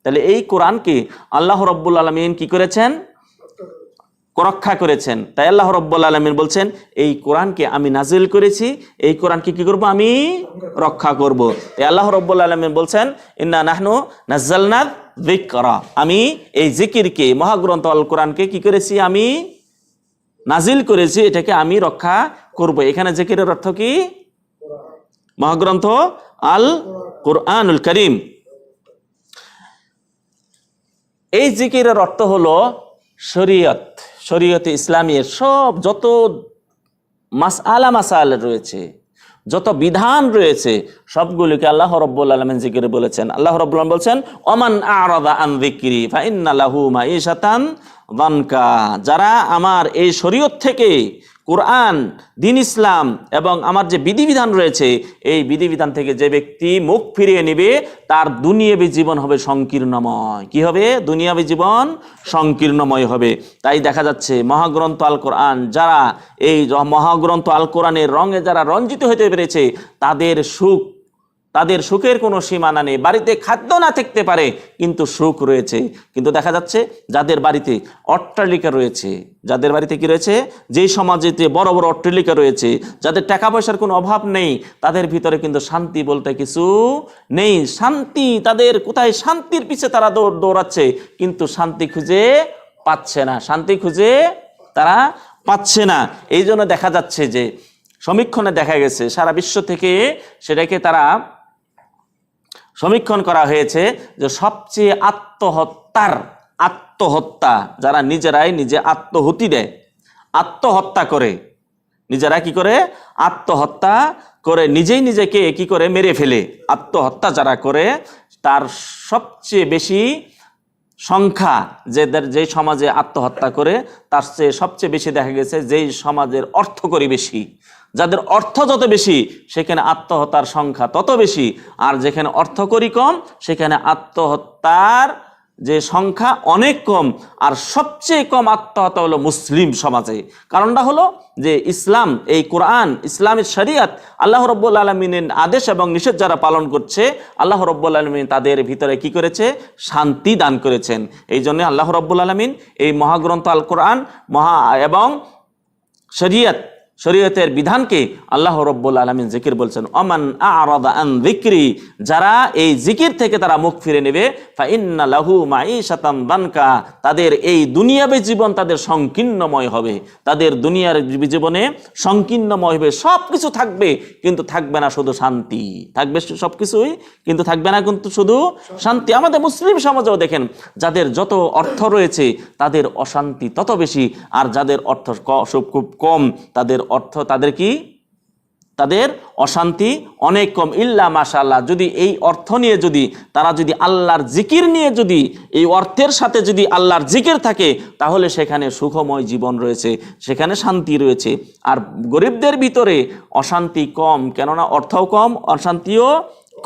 তাহলে এই কোরআনকে আল্লাহ রাব্বুল আলামিন কি করেছেন, রক্ষা করেছেন। তাই আল্লাহ রাব্বুল আলামিন বলছেন এই কোরআনকে আমি নাজিল করেছি, এই কোরআনকে কি করব, আমি রক্ষা করব। তাই আল্লাহ রাব্বুল আলামিন বলছেন ইন্না নাহনু নাযালনা যিকরা, আমি এই জিকিরকে, মহাগ্রন্থ আল কোরআনকে কি করেছি, আমি নাজিল করেছি, এটাকে আমি রক্ষা করব। এখানে জিকিরের অর্থ কি, মহাগ্রন্থ আল কোরআনুল কারীম। এই জিকিরের অর্থ হলো শরীয়ত, শরীয়তে ইসলামিয়ের সব যত মাসাইল রয়েছে, যত বিধান রয়েছে, সবগুলোকে আল্লাহ রাব্বুল আলামিন জিকিরে বলেছেন। আল্লাহ রাব্বুল আলামিন বলছেন ওমান আ'রাদা আন যিকরি ফাইন্না লাহু মাঈশাতান যানকা, যারা আমার এই শরীয়ত থেকে, কোরআন, দিন ইসলাম এবং আমার যে বিধিবিধান রয়েছে, এই বিধিবিধান থেকে যে ব্যক্তি মুখ ফিরিয়ে নেবে তার দুনিয়াবী জীবন হবে সংকীর্ণময়। কি হবে, দুনিয়াবী জীবন সংকীর্ণময় হবে। তাই দেখা যাচ্ছে মহাগ্রন্থ আল কোরআন, যারা এই মহাগ্রন্থ আল কোরআনের রঙে যারা রঞ্জিত হতে পেরেছে, তাদের সুখের কোনো সীমানা নেই। বাড়িতে খাদ্য না থাকতে পারে কিন্তু সুখ রয়েছে। কিন্তু দেখা যাচ্ছে যাদের বাড়িতে অট্টালিকা রয়েছে, যাদের বাড়িতে কি রয়েছে, যেই সমাজেতে বড় বড় অট্টালিকা রয়েছে, যাদের টাকা পয়সার কোনো অভাব নেই, তাদের ভিতরে কিন্তু শান্তি বলতে কিছু নেই। শান্তি তাদের কোথায়, শান্তির পিছে তারা দৌড়াচ্ছে কিন্তু শান্তি খুঁজে পাচ্ছে না, শান্তি খুঁজে তারা পাচ্ছে না। এই জন্য দেখা যাচ্ছে যে সমীক্ষণে দেখা গেছে সারা বিশ্ব থেকে সেটাকে তারা সমীক্ষণ করা হয়েছে যে সবচেয়ে আত্মহত্যা যারা নিজেরাই নিজে আত্মহুতি দেয়, আত্মহত্যা করে, নিজেরা কি করে, আত্মহত্যা করে নিজেই নিজেকে কি করে মেরে ফেলে, আত্মহত্যা যারা করে তার সবচেয়ে বেশি সংখ্যা, যেই সমাজে আত্মহত্যা করে তার চেয়ে সবচেয়ে বেশি দেখা গেছে যেই সমাজের অর্থকরী বেশি। যাদের অর্থ যত বেশি সেখানে আত্মহত্যার সংখ্যা তত বেশি, আর যেখানে অর্থকরী কম সেখানে আত্মহত্যার যে সংখ্যা অনেক কম। আর সবচেয়ে কম আত্মহত্যা হলো মুসলিম সমাজে। কারণটা হলো যে ইসলাম, এই কোরআন, ইসলামের শরীয়ত, আল্লাহ রাব্বুল আলামিনের আদেশ এবং নিষেধ যারা পালন করছে, আল্লাহ রাব্বুল আলামিন তাদের ভিতরে কি করেছে, শান্তি দান করেছেন। এই জন্য আল্লাহ রাব্বুল আলামিন এই মহাগ্রন্থ আল কোরআন এবং শরীয়ত শরীয়তের বিধানকে আল্লাহ রাব্বুল আলামিন জিকির বলছেন, অমান আ'রাদা আন যিকরি, যারা এই জিকির থেকে তারা মুখ ফিরে নেবে, ফা ইন্না লাহু মাঈশাতান দানকা, তাদের এই দুনিয়াবী জীবন তাদের সংকীর্ণময় হবে, তাদের দুনিয়ার জীবনে সংকীর্ণময় হবে। সব কিছু থাকবে কিন্তু থাকবে না শুধু শান্তি, থাকবে সব কিছুই কিন্তু থাকবে না কিন্তু শুধু শান্তি। আমাদের মুসলিম সমাজেও দেখেন, যাদের যত অর্থ রয়েছে তাদের অশান্তি তত বেশি, আর যাদের অর্থ খুব কম তাদের অশান্তি অনেক কম। ইল্লা মাশাআল্লাহ, যদি এই অর্থ নিয়ে তারা যদি আল্লাহর জিকির নিয়ে এই অর্থের সাথে যদি আল্লাহর জিকির থাকে, তাহলে সেখানে সুখময় জীবন রয়েছে, সেখানে শান্তি রয়েছে। আর গরিবদের ভিতরে অশান্তি কম, কেননা অর্থও কম, অশান্তিও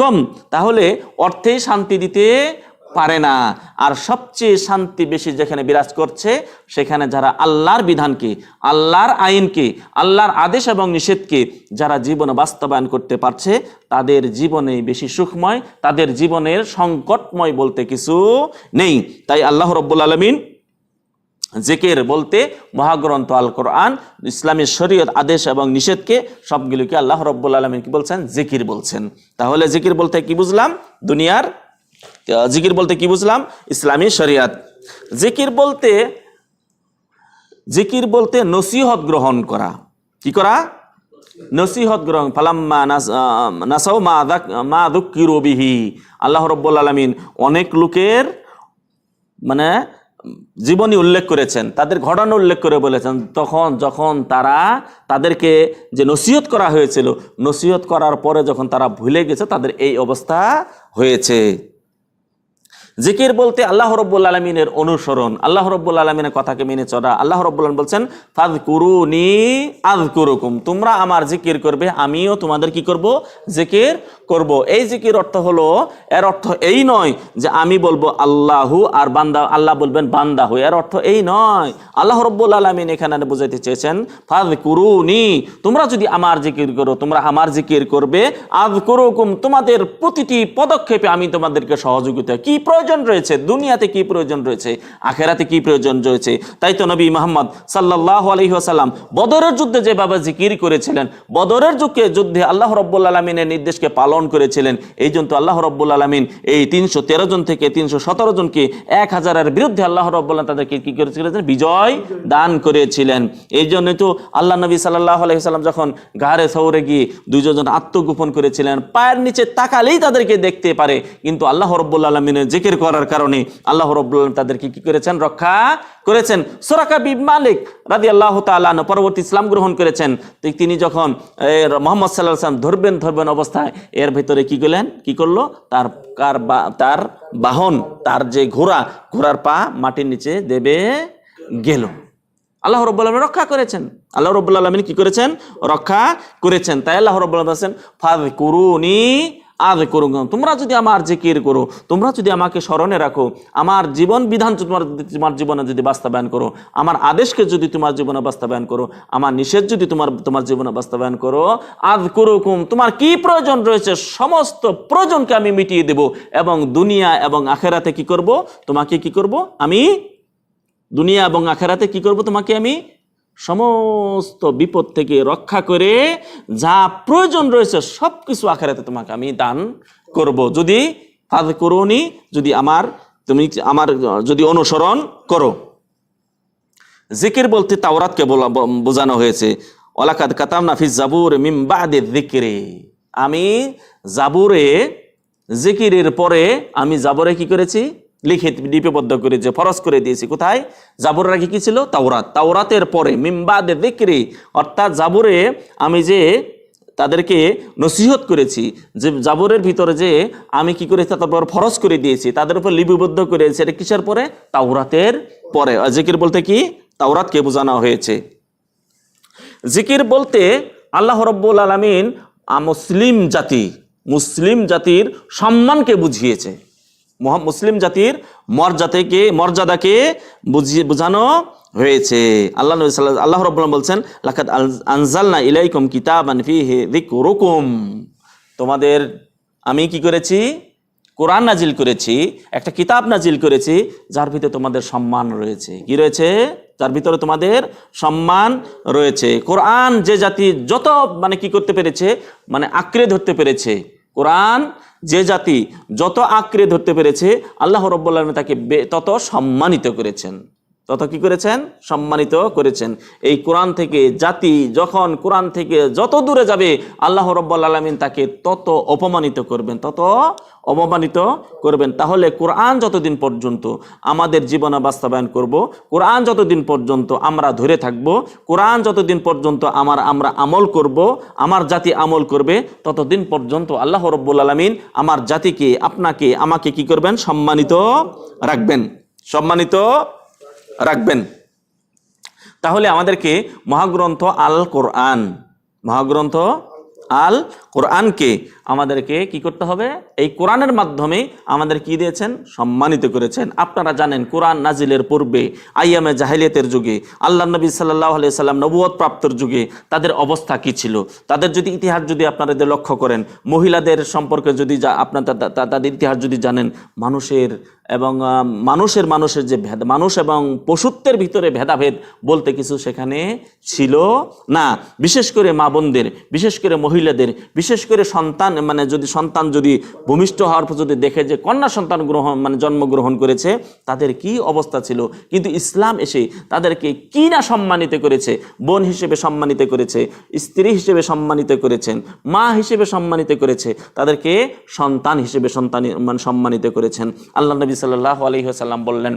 কম, তাহলে অর্থেই শান্তি দিতে পারে না। আর সবচেয়ে শান্তি বেশি যেখানে বিরাজ করছে, সেখানে যারা আল্লাহর বিধানকে, আল্লাহর আইনকে, আল্লাহর আদেশ এবং নিষেধকে যারা জীবনে বাস্তবায়ন করতে পারছে, তাদের জীবনে বেশি সুখময়, তাদের জীবনের সংকটময় বলতে কিছু নেই। তাই আল্লাহ রাব্বুল আলামিন জিকির বলতে মহাগ্রন্থ আল কোরআন, ইসলামী শরীয়ত আদেশ এবং নিষেধকে সবগুলোকে আল্লাহ রাব্বুল আলামিন কি বলছেন? জিকির বলছেন। তাহলে জিকির বলতে কি বুঝলাম? দুনিয়ার জিকির বলতে কি বুঝলাম? ইসলামী শরীয়ত। জিকির বলতে নসিহত গ্রহণ করা। কি করা? নসিহত গ্রহণ। ফালাম্মা নাসাউ মা যুক্কিরু বিহি, আল্লাহ রাব্বুল আলামিন অনেক লোকের জীবনী উল্লেখ করেছেন, তাদের ঘটনা উল্লেখ করে বলেছেন, যখন তাদেরকে যে নসিহত করা হয়েছিল, নসিহত করার পরে যখন তারা ভুলে গেছে, তাদের এই অবস্থা হয়েছে। জিকির বলতে আল্লাহ রাব্বুল আলামিনের অনুসরণ, আল্লাহ রাব্বুল আলামিনের কথাকে মেনে চলা। আল্লাহ রাব্বুল আলামিন বলছেন, ফাযকুরুনি আযকুরুকুম, তোমরা আমার জিকির করবে, আমিও তোমাদের কি করব? জিকির করব। এই জিকির অর্থ হলো, এর অর্থ এই নয় যে আমি বলবো আল্লাহু আর বান্দা, আল্লাহ বলবেন বান্দাহু, এর অর্থ এই নয়। আল্লাহ রাব্বুল আলামিন এখানে বোঝাতে চেয়েছেন, ফাযকুরুনি, তোমরা যদি আমার জিকির করো, তোমরা আমার জিকির করবে, আযকুরুকুম, তোমাদের প্রতিটি পদক্ষেপে আমি তোমাদেরকে সহযোগিতা। কি প্রয়োজন রয়েছে দুনিয়াতে, কি প্রয়োজন রয়েছে আখিরাতে, কি প্রয়োজন রয়েছে। তাই তো নবী মুহাম্মদ সাল্লাল্লাহু আলাইহি ওয়াসাল্লাম বদরের যুদ্ধে যেভাবে জিকির করেছিলেন, বদরের যুদ্ধে আল্লাহ রাব্বুল আলামিনের নির্দেশকে পালন করেছিলেন। এই জন্য আল্লাহ রাব্বুল আলামিন এই 313 জন থেকে 317 জনকে 1000-এর বিরুদ্ধে আল্লাহ রাব্বুল আলামিন তাদেরকে কি করেছিলেন? বিজয় দান করেছিলেন। এই জন্য তো আল্লাহ নবী সাল্লাল্লাহু আলাইহি ওয়াসাল্লাম যখন গারে সওরে গিয়ে 2 জন আত্মগোপন করেছিলেন, পায়ের নিচে তাকালেই তাদেরকে দেখতে পারে, কিন্তু আল্লাহ রাব্বুল আলামিনের জিকির করার কারণে আল্লাহ রাব্বুল আলামিন তাদেরকে কি করেছেন? রক্ষা করেছেন। সুরাকা বিন মালিক রাদিয়াল্লাহু তাআলা আনহু পরবর্তী ইসলাম গ্রহণ করেছেন। তিনি যখন মুহাম্মদ সাল্লাল্লাহু আলাইহি ওয়াসাল্লাম ধরবেন অবস্থায়, এর ভিতরে কি করলো? তার বাহন, তার যে ঘোড়ার পা মাটির নিচে দেবে গেল। আল্লাহ রাব্বুল আলামিন রক্ষা করেছেন। আল্লাহ রাব্বুল আলামিন কি করেছেন? রক্ষা করেছেন। তাই আল্লাহ রাব্বুল আলামিন বলেছেন, ফাযকুরুনি আযকুরুকুম, তোমরা যদি আমার জিকির করো, তোমরা যদি আমাকে স্মরণে রাখো, আমার জীবন বিধান তোমার জীবনে যদি বাস্তবায়ন করো, আমার আদেশকে যদি তোমার জীবনে বাস্তবায়ন করো, আমার নিষেধ যদি তোমার জীবনে বাস্তবায়ন করো, আযকুরুকুম, তোমার কি প্রয়োজন রয়েছে সমস্ত প্রয়োজনকে আমি মিটিয়ে দেব, এবং দুনিয়া এবং আখিরাতে কি করব? তোমাকে কি করব? আমি দুনিয়া এবং আখিরাতে কি করব? তোমাকে আমি সমস্ত বিপদ থেকে রক্ষা করে যা প্রয়োজন রয়েছে সবকিছু আখিরাতে তোমাকে আমি দান করব, যদি ফাযকুরুনি, তুমি আমার যদি অনুসরণ করো। জিকির বলতে তাওরাতকে বোঝানো হয়েছে। ওয়ালাকাদ কাতাবনা ফিজ জাবুর মিন বাদি যিকরি, আমি জাবুরে জিকিরের পরে আমি জাবুরে কি করেছি? লিপিবদ্ধ করেছে, ফরজ করে দিয়েছি। কোথায়? জাবুরের আগে কি ছিল? তাওরাতের পরে মিন বাদি যিকরি, অর্থাৎ জাবুরে আমি যে তাদেরকে নসিহত করেছি, যে জাবরের ভিতরে যে আমি কি করেছি তারপর ফরজ করে দিয়েছি, তাদের উপর লিপিবদ্ধ করেছি, এটা কিসের পরে? তাওরাতের পরে। জিকির বলতে কি? তাওরাতকে বোঝানো হয়েছে। জিকির বলতে আল্লাহ রাব্বুল আলামিন মুসলিম জাতির সম্মানকে বুঝিয়েছে, মুসলিম জাতির মর্যাদাকে বোঝানো হয়েছে। আল্লাহ রাব্বুল আলামিন বলছেন, লাকাদ আনজালনা ইলাইকুম কিতাবান ফীহি যিকরুকুম, তোমাদের আমি কি করেছি? কোরআন নাজিল করেছি, একটা কিতাব নাজিল করেছি যার ভিতরে তোমাদের সম্মান রয়েছে। কি রয়েছে? যার ভিতরে তোমাদের সম্মান রয়েছে। কোরআন যে জাতি যত মানে কি করতে পেরেছে, মানে আঁকড়ে ধরতে পেরেছে, কোরআন যে জাতি যত আঁকড়ে ধরতে পেরেছে, আল্লাহ রাব্বুল আলামিন তাকে তত সম্মানিত করেছেন, তত কি করেছেন, সম্মানিত করেছেন। এই কোরআন থেকে জাতি যখন কোরআন থেকে যত দূরে যাবে, আল্লাহ রাব্বুল আলামিন তাকে তত অপমানিত করবেন, তত অপমানিত করবেন। তাহলে কোরআন যতদিন পর্যন্ত আমাদের জীবনে বাস্তবায়ন করব, কোরআন যতদিন পর্যন্ত আমরা ধরে থাকব, কোরআন যতদিন পর্যন্ত আমরা আমল করব, আমার জাতি আমল করবে, ততদিন পর্যন্ত আল্লাহ রাব্বুল আলামিন আমার জাতিকে, আপনাকে, আমাকে কি করবেন, সম্মানিত রাখবেন, সম্মানিত রাখবেন। তাহলে আমাদেরকে মহাগ্রন্থ আল কোরআন, মহাগ্রন্থ আল কোরআনকে আমাদেরকে কি করতে হবে, এই কোরআনের মাধ্যমে আমাদের কি দিয়েছেন, সম্মানিত করেছেন। আপনারা জানেন কোরআন নাজিলের পূর্বে আইয়ামে জাহিলিয়াতের যুগে, আল্লাহ নবী সাল্লাল্লাহু আলাইহি সাল্লাম নবুয়ত প্রাপ্তর যুগে তাদের অবস্থা কি ছিল, তাদের যদি ইতিহাস যদি আপনারা লক্ষ্য করেন, মহিলাদের সম্পর্কে যদি আপনার তাদের ইতিহাস যদি জানেন, মানুষের এবং মানুষের যে ভেদ, মানুষ এবং পশুত্বের ভিতরে ভেদাভেদ বলতে কিছু সেখানে ছিল না। বিশেষ করে মা বোনদের, বিশেষ করে মহিলাদের, বিশেষ করে সন্তান মানে যদি সন্তান যদি ভূমিষ্ঠ হওয়ার পর যদি দেখে যে কন্যা সন্তান জন্মগ্রহণ করেছে, তাদের কি অবস্থা ছিল। কিন্তু ইসলাম এসে তাদেরকে কি না সম্মানিত করেছে, বোন হিসেবে সম্মানিত করেছে, স্ত্রী হিসেবে সম্মানিত করেছেন, মা হিসেবে সম্মানিত করেছে, তাদেরকে সন্তান হিসেবে সম্মানিত করেছেন। আল্লাহ নবী সাল্লাল্লাহু আলাইহি ওয়াসাল্লাম বললেন,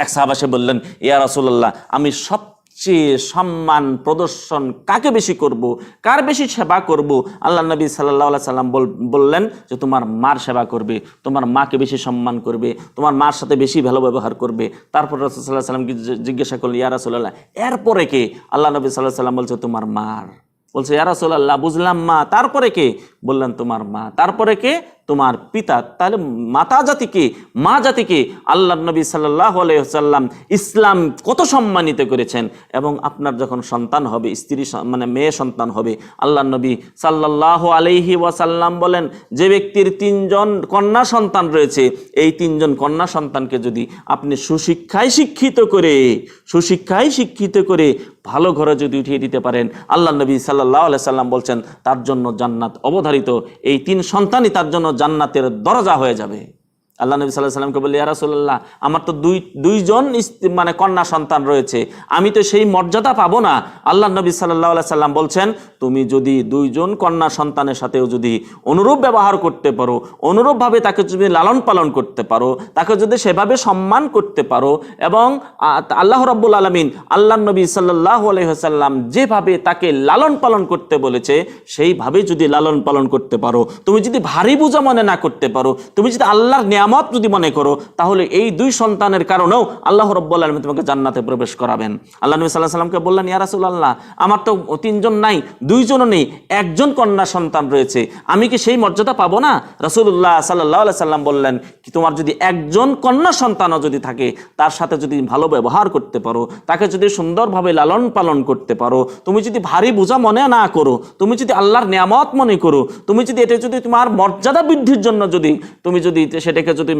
এক সাহাবা এসে বললেন, ইয়া রাসূলুল্লাহ, আমি সবচেয়ে সম্মান প্রদর্শন কাকে বেশি করব, কার বেশি সেবা করব? আল্লাহ নবী সাল্লাল্লাহু আলাইহি সাল্লাম বললেন যে তোমার মার সেবা করবে, তোমার মাকে বেশি সম্মান করবে, তোমার মার সাথে বেশি ভালো ব্যবহার করবে। তারপর রাসূল সাল্লাল্লাহু আলাইহি সাল্লামকে জিজ্ঞাসা করলেন, ইয়া রাসূলুল্লাহ, এরপরে কে? আল্লাহ নবী সাল্লাল্লাহু আলাইহি সাল্লাম বলছে তোমার মার। বলছে, ইয়া রাসূলুল্লাহ, বুঝলাম মা, তারপরে কে? বললেন তোমার মা। তারপরে কে? তোমার পিতা। তাহলে মাতা জাতিকে, মা জাতিকে আল্লাহ নবী সাল্লাল্লাহু আলাইহি ওয়াসাল্লাম ইসলাম কত সম্মানিত করেছেন। এবং আপনার যখন সন্তান হবে, স্ত্রী মানে মেয়ে সন্তান হবে, আল্লাহ নবী সাল্লাল্লাহু আলাইহি ওয়াসাল্লাম বলেন, যে ব্যক্তির 3 জন কন্যা সন্তান রয়েছে, এই 3 জন কন্যা সন্তানকে যদি আপনি সুশিক্ষায় শিক্ষিত করে ভালো ঘরে যদি উঠিয়ে দিতে পারেন, আল্লাহ নবী সাল্লাল্লাহু আলাইহি সাল্লাম বলছেন তার জন্য জান্নাত অবধারিত। এই 3 সন্তানই তার জন্য জান্নাতের দরজা হয়ে যাবে। আল্লাহ নবী সাল্লাল্লাহু আলাইহি সাল্লামকে বললেন, ইয়া রাসূলুল্লাহ, আমার তো দুইজন মানে কন্যা সন্তান রয়েছে, আমি তো সেই মর্যাদা পাবো না। আল্লাহ নবী সাল্লাল্লাহু আলাইহি সাল্লাম বলছেন, তুমি যদি 2 জন কন্যা সন্তানের সাথেও যদি অনুরূপ ব্যবহার করতে পারো, অনুরূপভাবে তাকে যদি লালন পালন করতে পারো, তাকে যদি সেভাবে সম্মান করতে পারো, এবং আল্লাহ রাব্বুল আলামিন আল্লাহ নবী সাল্লাল্লাহু আলাইহি ওয়াসাল্লাম যেভাবে তাকে লালন পালন করতে বলেছে সেইভাবে যদি লালন পালন করতে পারো, তুমি যদি ভারী বোঝা মনে না করতে পারো, তুমি যদি আল্লাহর নিয়ামত যদি মনে করো, তাহলে এই 2 সন্তানের কারণেও আল্লাহ রাব্বুল আলামিন তোমাকে জান্নাতে প্রবেশ করাবেন। আল্লাহ নবী সাল্লাল্লাহু আলাইহি সাল্লামকে বললেন, ইয়া রাসূলুল্লাহ, আমার তো 3 জন নাই, 2 জনও নেই, 1 জন কন্যা সন্তান রয়েছে, আমি কি সেই মর্যাদা পাবো না? রাসূলুল্লাহ সাল্লাল্লাহু আলাইহি সাল্লাম বললেন, কি তোমার যদি 1 জন কন্যা সন্তানও যদি থাকে, তার সাথে যদি ভালো ব্যবহার করতে পারো, তাকে যদি সুন্দরভাবে লালন পালন করতে পারো, তুমি যদি ভারী বোঝা মনে না করো, তুমি যদি আল্লাহর নিয়ামত মনে করো, তুমি যদি এটা যদি তোমার মর্যাদা বৃদ্ধির জন্য তুমি যদি সেটাকে যদি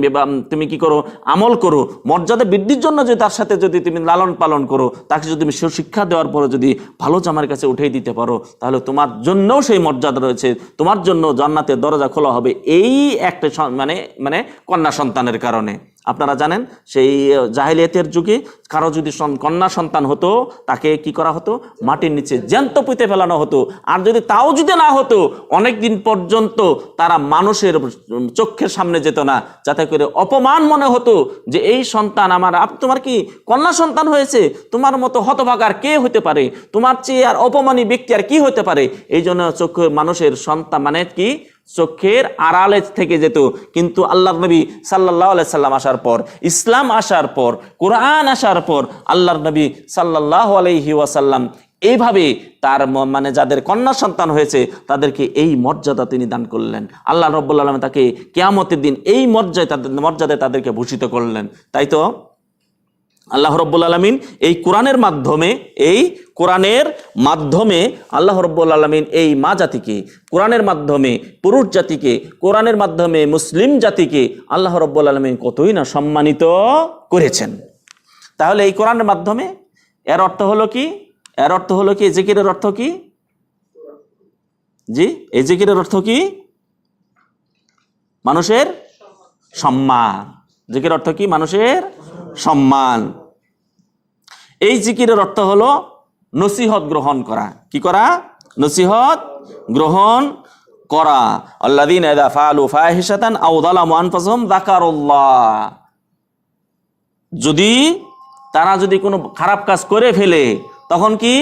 তুমি কি করো, আমল করো, মর্যাদা বৃদ্ধির জন্য যদি তার সাথে যদি তুমি লালন পালন করো, তাকে যদি তুমি শিক্ষা দেওয়ার পরে যদি ভালো জামার কাছে উঠিয়ে দিতে পারো, তাহলে তোমার জন্যও সেই মর্যাদা রয়েছে, তোমার জন্য জান্নাতের দরজা খোলা হবে এই একটা মানে কন্যা সন্তানের কারণে। আপনারা জানেন সেই জাহেলিয়াতের যুগে কারো যদি কন্যা সন্তান হতো, তাকে কি করা হতো, মাটির নিচে জ্যান্ত পুঁতে ফেলানো হতো। আর যদি তাও যদি না হতো, অনেক দিন পর্যন্ত তারা মানুষের চোখের সামনে যেত না, যাতে করে অপমান মনে হতো যে এই সন্তান আমার, তোমার কি কন্যা সন্তান হয়েছে, তোমার মতো হতভাগার কে হতে পারে, তোমার চেয়ে আর অপমানী ব্যক্তি আর কি হতে পারে। এই জন্য চোখের মানুষের সন্তান মানে কি, চোখের আড়ালে থেকে যেত। কিন্তু আল্লাহর নবী সাল্লাল্লাহু আলাইহি সাল্লাম আসার পর, ইসলাম আসার পর, কোরআন আসার পর, আল্লাহর নবী সাল্লাল্লাহু আলাইহি ওয়াসাল্লাম এইভাবে তার মানে যাদের কন্যা সন্তান হয়েছে তাদেরকে এই মর্যাদা তিনি দান করলেন। আল্লাহ রাব্বুল আলামিন তাকে কিয়ামতের দিন এই মর্যাদায় তাদেরকে ভূষিত করলেন। তাই তো আল্লাহ রাব্বুল আলামিন এই কোরআনের মাধ্যমে আল্লাহ রাব্বুল আলামিন এই মা জাতিকে, কোরআনের মাধ্যমে পুরুষ জাতিকে, কোরআনের মাধ্যমে মুসলিম জাতিকে আল্লাহ রাব্বুল আলামিন কতই না সম্মানিত করেছেন। তাহলে এই কোরআনের মাধ্যমে এর অর্থ হলো কি? এর অর্থ হলো কি? জিকিরের অর্থ কি? জি, এই জিকিরের অর্থ কি? মানুষের সম্মান। জিকিরের অর্থ কি? মানুষের সম্মান। এই জিকিরের অর্থ হলো নসিহত গ্রহণ করা। কি করা? নসিহত গ্রহণ করা। আল্লাযীনা ইযা ফাআলু ফাহিশাতান আও যালামু আনফুসাহুম যাকারুল্লাহ, যদি তারা যদি কোনো খারাপ কাজ করে ফেলে তখন কি?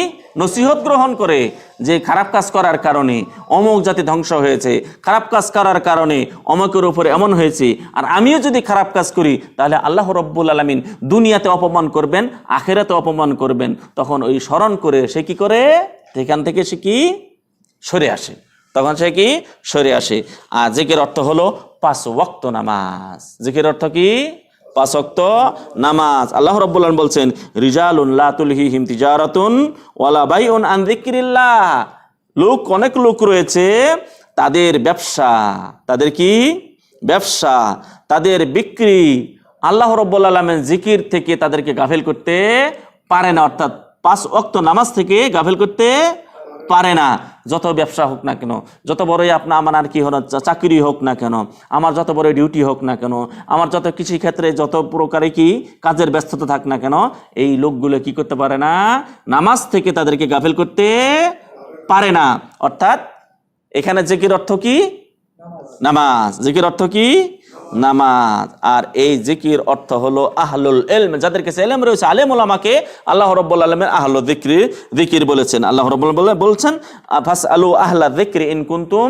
নসিহত গ্রহণ করে যে খারাপ কাজ করার কারণে অমুক জাতি ধ্বংস হয়েছে, খারাপ কাজ করার কারণে অমুকের উপরে এমন হয়েছে, আর আমিও যদি খারাপ কাজ করি তাহলে আল্লাহ রাব্বুল আলামিন দুনিয়াতে অপমান করবেন, আখিরাতে অপমান করবেন। তখন ওই স্মরণ করে সে কি করে? সেখান থেকে সে কি? সরে আসে। তখন সে কি? সরে আসে। আর জিকির অর্থ হলো 5 ওয়াক্ত নামাজ। জিকির অর্থ কি? 5 ওয়াক্ত নামাজ। আল্লাহ রাব্বুল আলামিন বলছেন, রিজালুন লা তুলহিহিম তিজারাতুন ওয়ালা বাইউন আন যিকরিল্লাহ, অনেক লোক রয়েছে তাদের ব্যবসা, তাদের কি? ব্যবসা, তাদের বিক্রি আল্লাহ রাব্বুল আলামিন জিকির থেকে তাদেরকে গাফিল করতে পারে না। অর্থাৎ 5 ওয়াক্ত নামাজ থেকে গাফিল করতে পারে না। যত ব্যবসা হোক না কেন, যত বড়ই আমার আর কি হলো চাকরি হোক না কেন, আমার যত বড় ডিউটি হোক না কেন, আমার যত কৃষি ক্ষেত্রে যত প্রকারে কি কাজের ব্যস্ততা থাক না কেন, এই লোকগুলো কি করতে পারে না? নামাজ থেকে তাদেরকে গাফিল করতে পারে না। অর্থাৎ এখানে জিকির অর্থ কি? নামাজ। জিকির অর্থ কি? নামাজ। আর এই জিকির অর্থ হলো আহলুল ইলম, যাদের কাছে ইলম রয়েছে, আলেম ওলামাকে আল্লাহ রাব্বুল আলামিন আহলুল যিকর বলেছেন। আল্লাহ রাব্বুল আলামিন বলছেন, ফাসআলু আহলা যিকরি ইন কুনতুম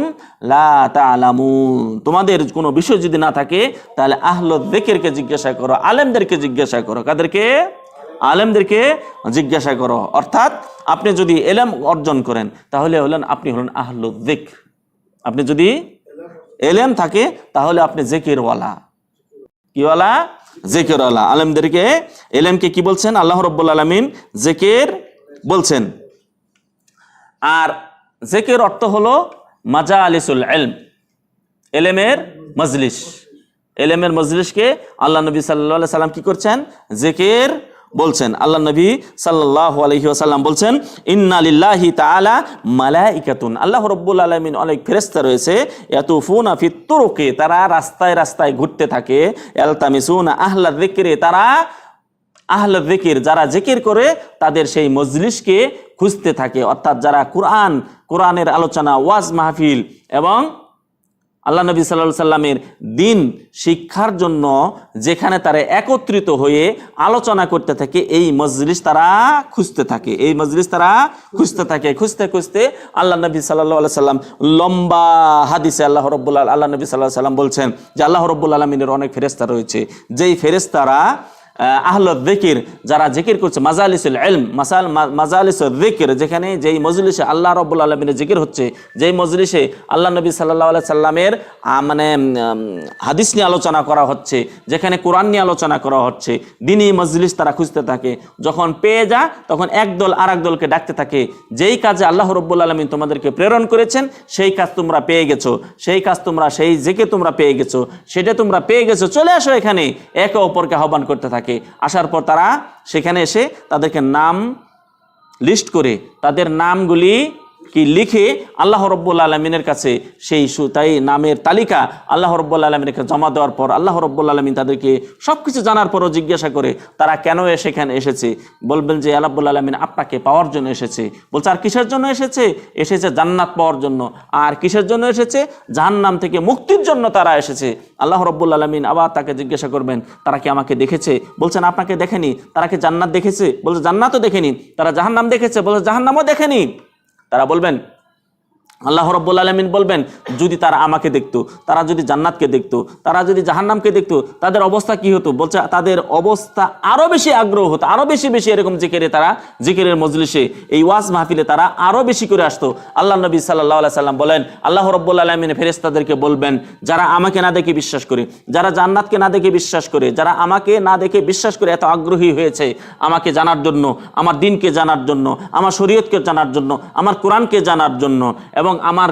লা তা'লামুন, তোমাদের কোনো বিষয় যদি না থাকে তাহলে আহলুল যিকরকে জিজ্ঞাসা করো, আলেমদেরকে জিজ্ঞাসা করো। কাদেরকে? আলেমদেরকে জিজ্ঞাসা করো। অর্থাৎ আপনি যদি ইলম অর্জন করেন তাহলে আপনি হলেন আহলুল যিকর। আপনি যদি এলেম থাকে তাহলে আপনি জিকিরওয়ালা। কিওয়ালা? জিকিরওয়ালা। আলেমদেরকে, এলেমকে কি বলছেন? আল্লাহ রাব্বুল আলামিন জিকির বলছেন। আর জিকির অর্থ হলো মাজালিসুল ইলম, এলেমের মজলিস। এলেমের মজলিসকে আল্লাহ নবী সাল্লাল্লাহু আলাইহি সাল্লাম কি করছেন? জিকির বলছেন। আল্লাহ নবী সাল্লাল্লাহু আলাইহি ওয়াসাল্লাম বলছেন, ইন্না লিল্লাহি তাআলা মালাইকাতুন, আল্লাহ রাব্বুল আলামিন অনেক ফেরেশতা রয়েছে, ইয়াতুফুনা ফিত তুরুকি, তারা রাস্তায় রাস্তায় ঘুরতে থাকে, ইয়ালতামিসুনা আহলা যিকরি, তারা আহলা যিকির, যারা জিকির করে তাদের সেই মজলিসকে খুঁজতে থাকে। অর্থাৎ যারা কোরআনের আলোচনা, ওয়াজ মাহফিল এবং আল্লাহ নবী সাল্লাল্লাহু আলাইহি সাল্লামের দিন শিক্ষার জন্য যেখানে তারা একত্রিত হয়ে আলোচনা করতে থাকে, এই মজলিস তারা খুঁজতে থাকে। এই মজলিস তারা খুঁজতে থাকে। খুঁজতে খুঁজতে আল্লাহ নবী সাল্লাল্লাহু আলাইহি সাল্লাম লম্বা হাদিসে আল্লাহ নবী সাল্লাল্লাহু আলাইহি সাল্লাম বলছেন যে আল্লাহ রাব্বুল আলামিনের অনেক ফেরেশতা রয়েছে, যেই ফেরেশতারা আহলুল যিকির, যারা জিকির করছে, মাজালিসুল ইলম, মাজালিসুল যিকির, যেখানে যেই মজলিসে আল্লাহ রাব্বুল আলামিনের জিকির হচ্ছে, যেই মজলিসে আল্লাহ নবী সাল্লাল্লাহু আলাইহি সাল্লামের হাদিস নিয়ে আলোচনা করা হচ্ছে, যেখানে কোরআন নিয়ে আলোচনা করা হচ্ছে, দিনী মজলিস তারা খুঁজতে থাকে। যখন পেয়ে যায় তখন একদল আরেক দলকে ডাকতে থাকে, যেই কাজে আল্লাহ রাব্বুল আলামিন তোমাদেরকে প্রেরণ করেছেন সেই কাজ তোমরা পেয়ে গেছো, সেই কাজ তোমরা, সেই জিকির তোমরা পেয়ে গেছো, সেটা তোমরা পেয়ে গেছো, চলে আসো এখানে। একে অপরকে আহ্বান করতে থাকে। আসার পর তারা সেখানে এসে তাদেরকে নাম লিস্ট করে, তাদের নামগুলি কি লিখে আল্লাহ রাব্বুল আলামিনের কাছে সেই তাই নামের তালিকা আল্লাহ রাব্বুল আলামিনের কাছে জমা দেওয়ার পর আল্লাহ রাব্বুল আলামিন তাদেরকে সবকিছু জানার পরও জিজ্ঞাসা করে তারা কেন সেখানে এসেছে। বলবেন যে আল্লাহ রাব্বুল আলামিন আপনাকে পাওয়ার জন্য এসেছে। বলছে আর কিসের জন্য এসেছে? এসেছে জান্নাত পাওয়ার জন্য। আর কিসের জন্য এসেছে? জাহান্নাম থেকে মুক্তির জন্য তারা এসেছে। আল্লাহ রাব্বুল আলামিন আবার তাকে জিজ্ঞাসা করবেন, তারা কি আমাকে দেখেছে? বলছেন আপনাকে দেখেনি। তারা কি জান্নাত দেখেছে? বলছে জান্নাতও দেখেনি। তারা জাহান্নাম দেখেছে? বলছে জাহান্নামও দেখেনি। তারা বলবেন, আল্লাহ রাব্বুল আলামিন বলবেন, যদি তারা আমাকে দেখতো, তারা যদি জান্নাতকে দেখতো, তারা যদি জাহান্নামকে দেখতো, তাদের অবস্থা কি হতো? বলছে তাদের অবস্থা আরো বেশি আগ্রহ হতো, আরো বেশি বেশি এরকম জিকিরে, তারা জিকিরের মজলিসে, এই ওয়াজ মাহফিলে তারা আরো বেশি করে আসতো। আল্লাহ নবী সাল্লাল্লাহু আলাইহি সাল্লাম বলেন, আল্লাহ রাব্বুল আলামিন ফেরেশতাদেরকে বলবেন, যারা আমাকে না দেখে বিশ্বাস করে, যারা জান্নাতকে না দেখে বিশ্বাস করে, যারা আমাকে না দেখে বিশ্বাস করে এত আগ্রহী হয়েছে আমাকে জানার জন্য, আমার দ্বীনকে জানার জন্য, আমার শরীয়তকে জানার জন্য, আমার কোরআনকে জানার জন্য, এবং বরং আমার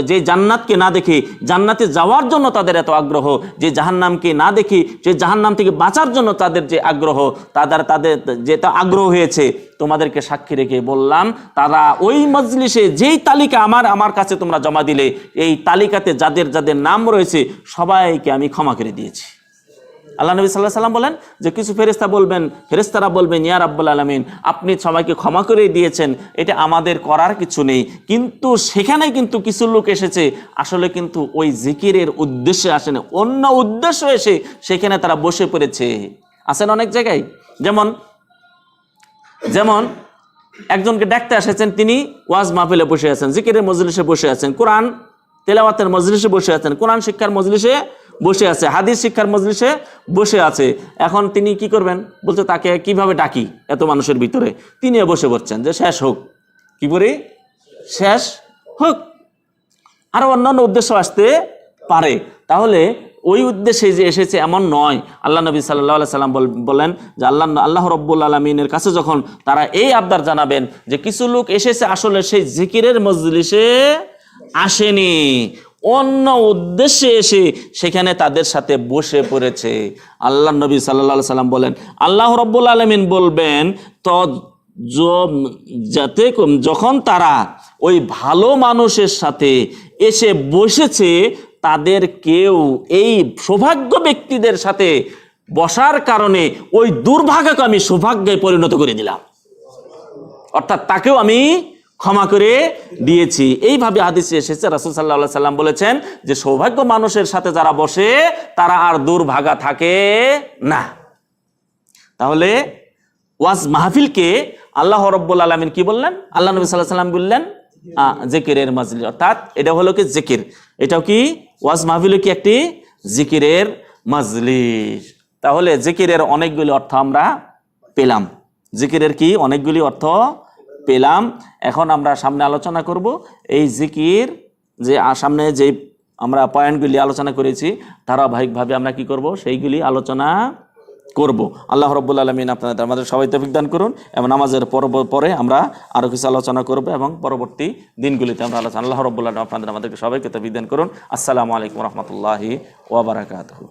যে জান্নাতকে না দেখে জান্নাতে যাওয়ার জন্য তাদের এত আগ্রহ, যে জাহান্নামকে না দেখে যে জাহান্নাম থেকে বাঁচার জন্য তাদের যে আগ্রহ, তাদের যেটা আগ্রহ হয়েছে, তোমাদেরকে সাক্ষী রেখে বললাম তারা ওই মজলিসে যেই তালিকা আমার কাছে তোমরা জমা দিলে, এই তালিকাতে যাদের যাদের নাম রয়েছে সবাইকে আমি ক্ষমা করে দিয়েছি। আল্লাহ নবী সাল্লাল্লাহু আলাইহি ওয়াসাল্লাম বলেন যে কিছু ফেরেশতারা বলবেন ইয়া রাব্বুল আলামিন, আপনি সবাইকে ক্ষমা করে দিয়েছেন, এটা আমাদের করার কিছু নেই। কিন্তু সেখানে কিন্তু কিছু লোক এসেছে আসলে কিন্তু ওই জিকিরের উদ্দেশ্যে আসেন, অন্য উদ্দেশ্য এসে সেখানে তারা বসে পড়েছে। আসেন অনেক জায়গায়, যেমন একজনকে ডাকতে এসেছেন, তিনি ওয়াজ মাহফিলে বসে আছেন, জিকিরের মজলিসে বসে আছেন, কোরআন তেলাওয়াতের মজলিসে বসে আছেন, কোরআন শিক্ষার মজলিসে বসে আছে, হাদিস শিক্ষার মজলিসে বসে আছে। এখন তিনি কি করবেন, বলতে তাকে কিভাবে ডাকি এত মানুষের ভিতরে, তিনিও বসে পড়ছেন যে শেষ হোক, কি করে শেষ হোক। আরো অন্যান্য উদ্দেশ্য আসতে পারে, তাহলে ওই উদ্দেশ্যে যে এসেছে এমন নয়। আল্লাহ নবী সাল্লাল্লাহু আলাইহি সাল্লাম বলেন যে আল্লাহ রাব্বুল আলামিনের কাছে যখন তারা এই আবদার জানাবেন যে কিছু লোক এসেছে আসলে সেই জিকিরের মজলিসে আসেনি, অন্য উদ্দেশ্যে এসে সেখানে তাদের সাথে বসে পড়েছে, আল্লাহ নবী সাল্লাল্লাহু আলাইহি সাল্লাম বলেন আল্লাহ রাব্বুল আলামিন বলবেন তো যাতে যখন তারা ওই ভালো মানুষের সাথে এসে বসেছে, তাদের কেউ এই সৌভাগ্য ব্যক্তিদের সাথে বসার কারণে ওই দুর্ভাগ্যকে আমি সৌভাগ্যে পরিণত করে দিলাম, অর্থাৎ তাকেও আমি ক্ষমা করে দিয়েছি। এইভাবে হাদিসে এসেছে, রাসূল সাল্লাল্লাহু আলাইহি সাল্লাম বলেছেন যে সৌভাগ্য মানুষের সাথে যারা বসে তারা আর দুর্ভাগা থাকে না। তাহলে ওয়াজ মাহফিলকে আল্লাহ রাব্বুল আলামিন কি বললেন, আল্লাহ নবী সাল্লাল্লাহু আলাইহি সাল্লাম বললেন জিকিরের মজলিস, অর্থাৎ এটা হলো কি জিকির, এটাও কি ওয়াজ মাহফিল কি একটি জিকিরের মজলিস। তাহলে জিকিরের অনেকগুলি অর্থ আমরা পেলাম, জিকিরের কি অনেকগুলি অর্থ পেলাম। এখন আমরা সামনে আলোচনা করব এই জিকির, যে সামনে যে আমরা পয়েন্টগুলি আলোচনা করেছি ধারাবাহিকভাবে আমরা কি করব, সেইগুলি আলোচনা করব। আল্লাহ রাব্বুল আলামিন আমাদের সবাই তৌফিক দান করুন, এবং নামাজের পরে আমরা আরো কিছু আলোচনা করব এবং পরবর্তী দিনগুলিতে আমরা আলোচনা। আল্লাহ রাব্বুল আলামিন আমাদেরকে সবাইকে তৌফিক দান করুন। আসসালামু আলাইকুম ওয়া রাহমাতুল্লাহি ওয়া বারাকাতুহু।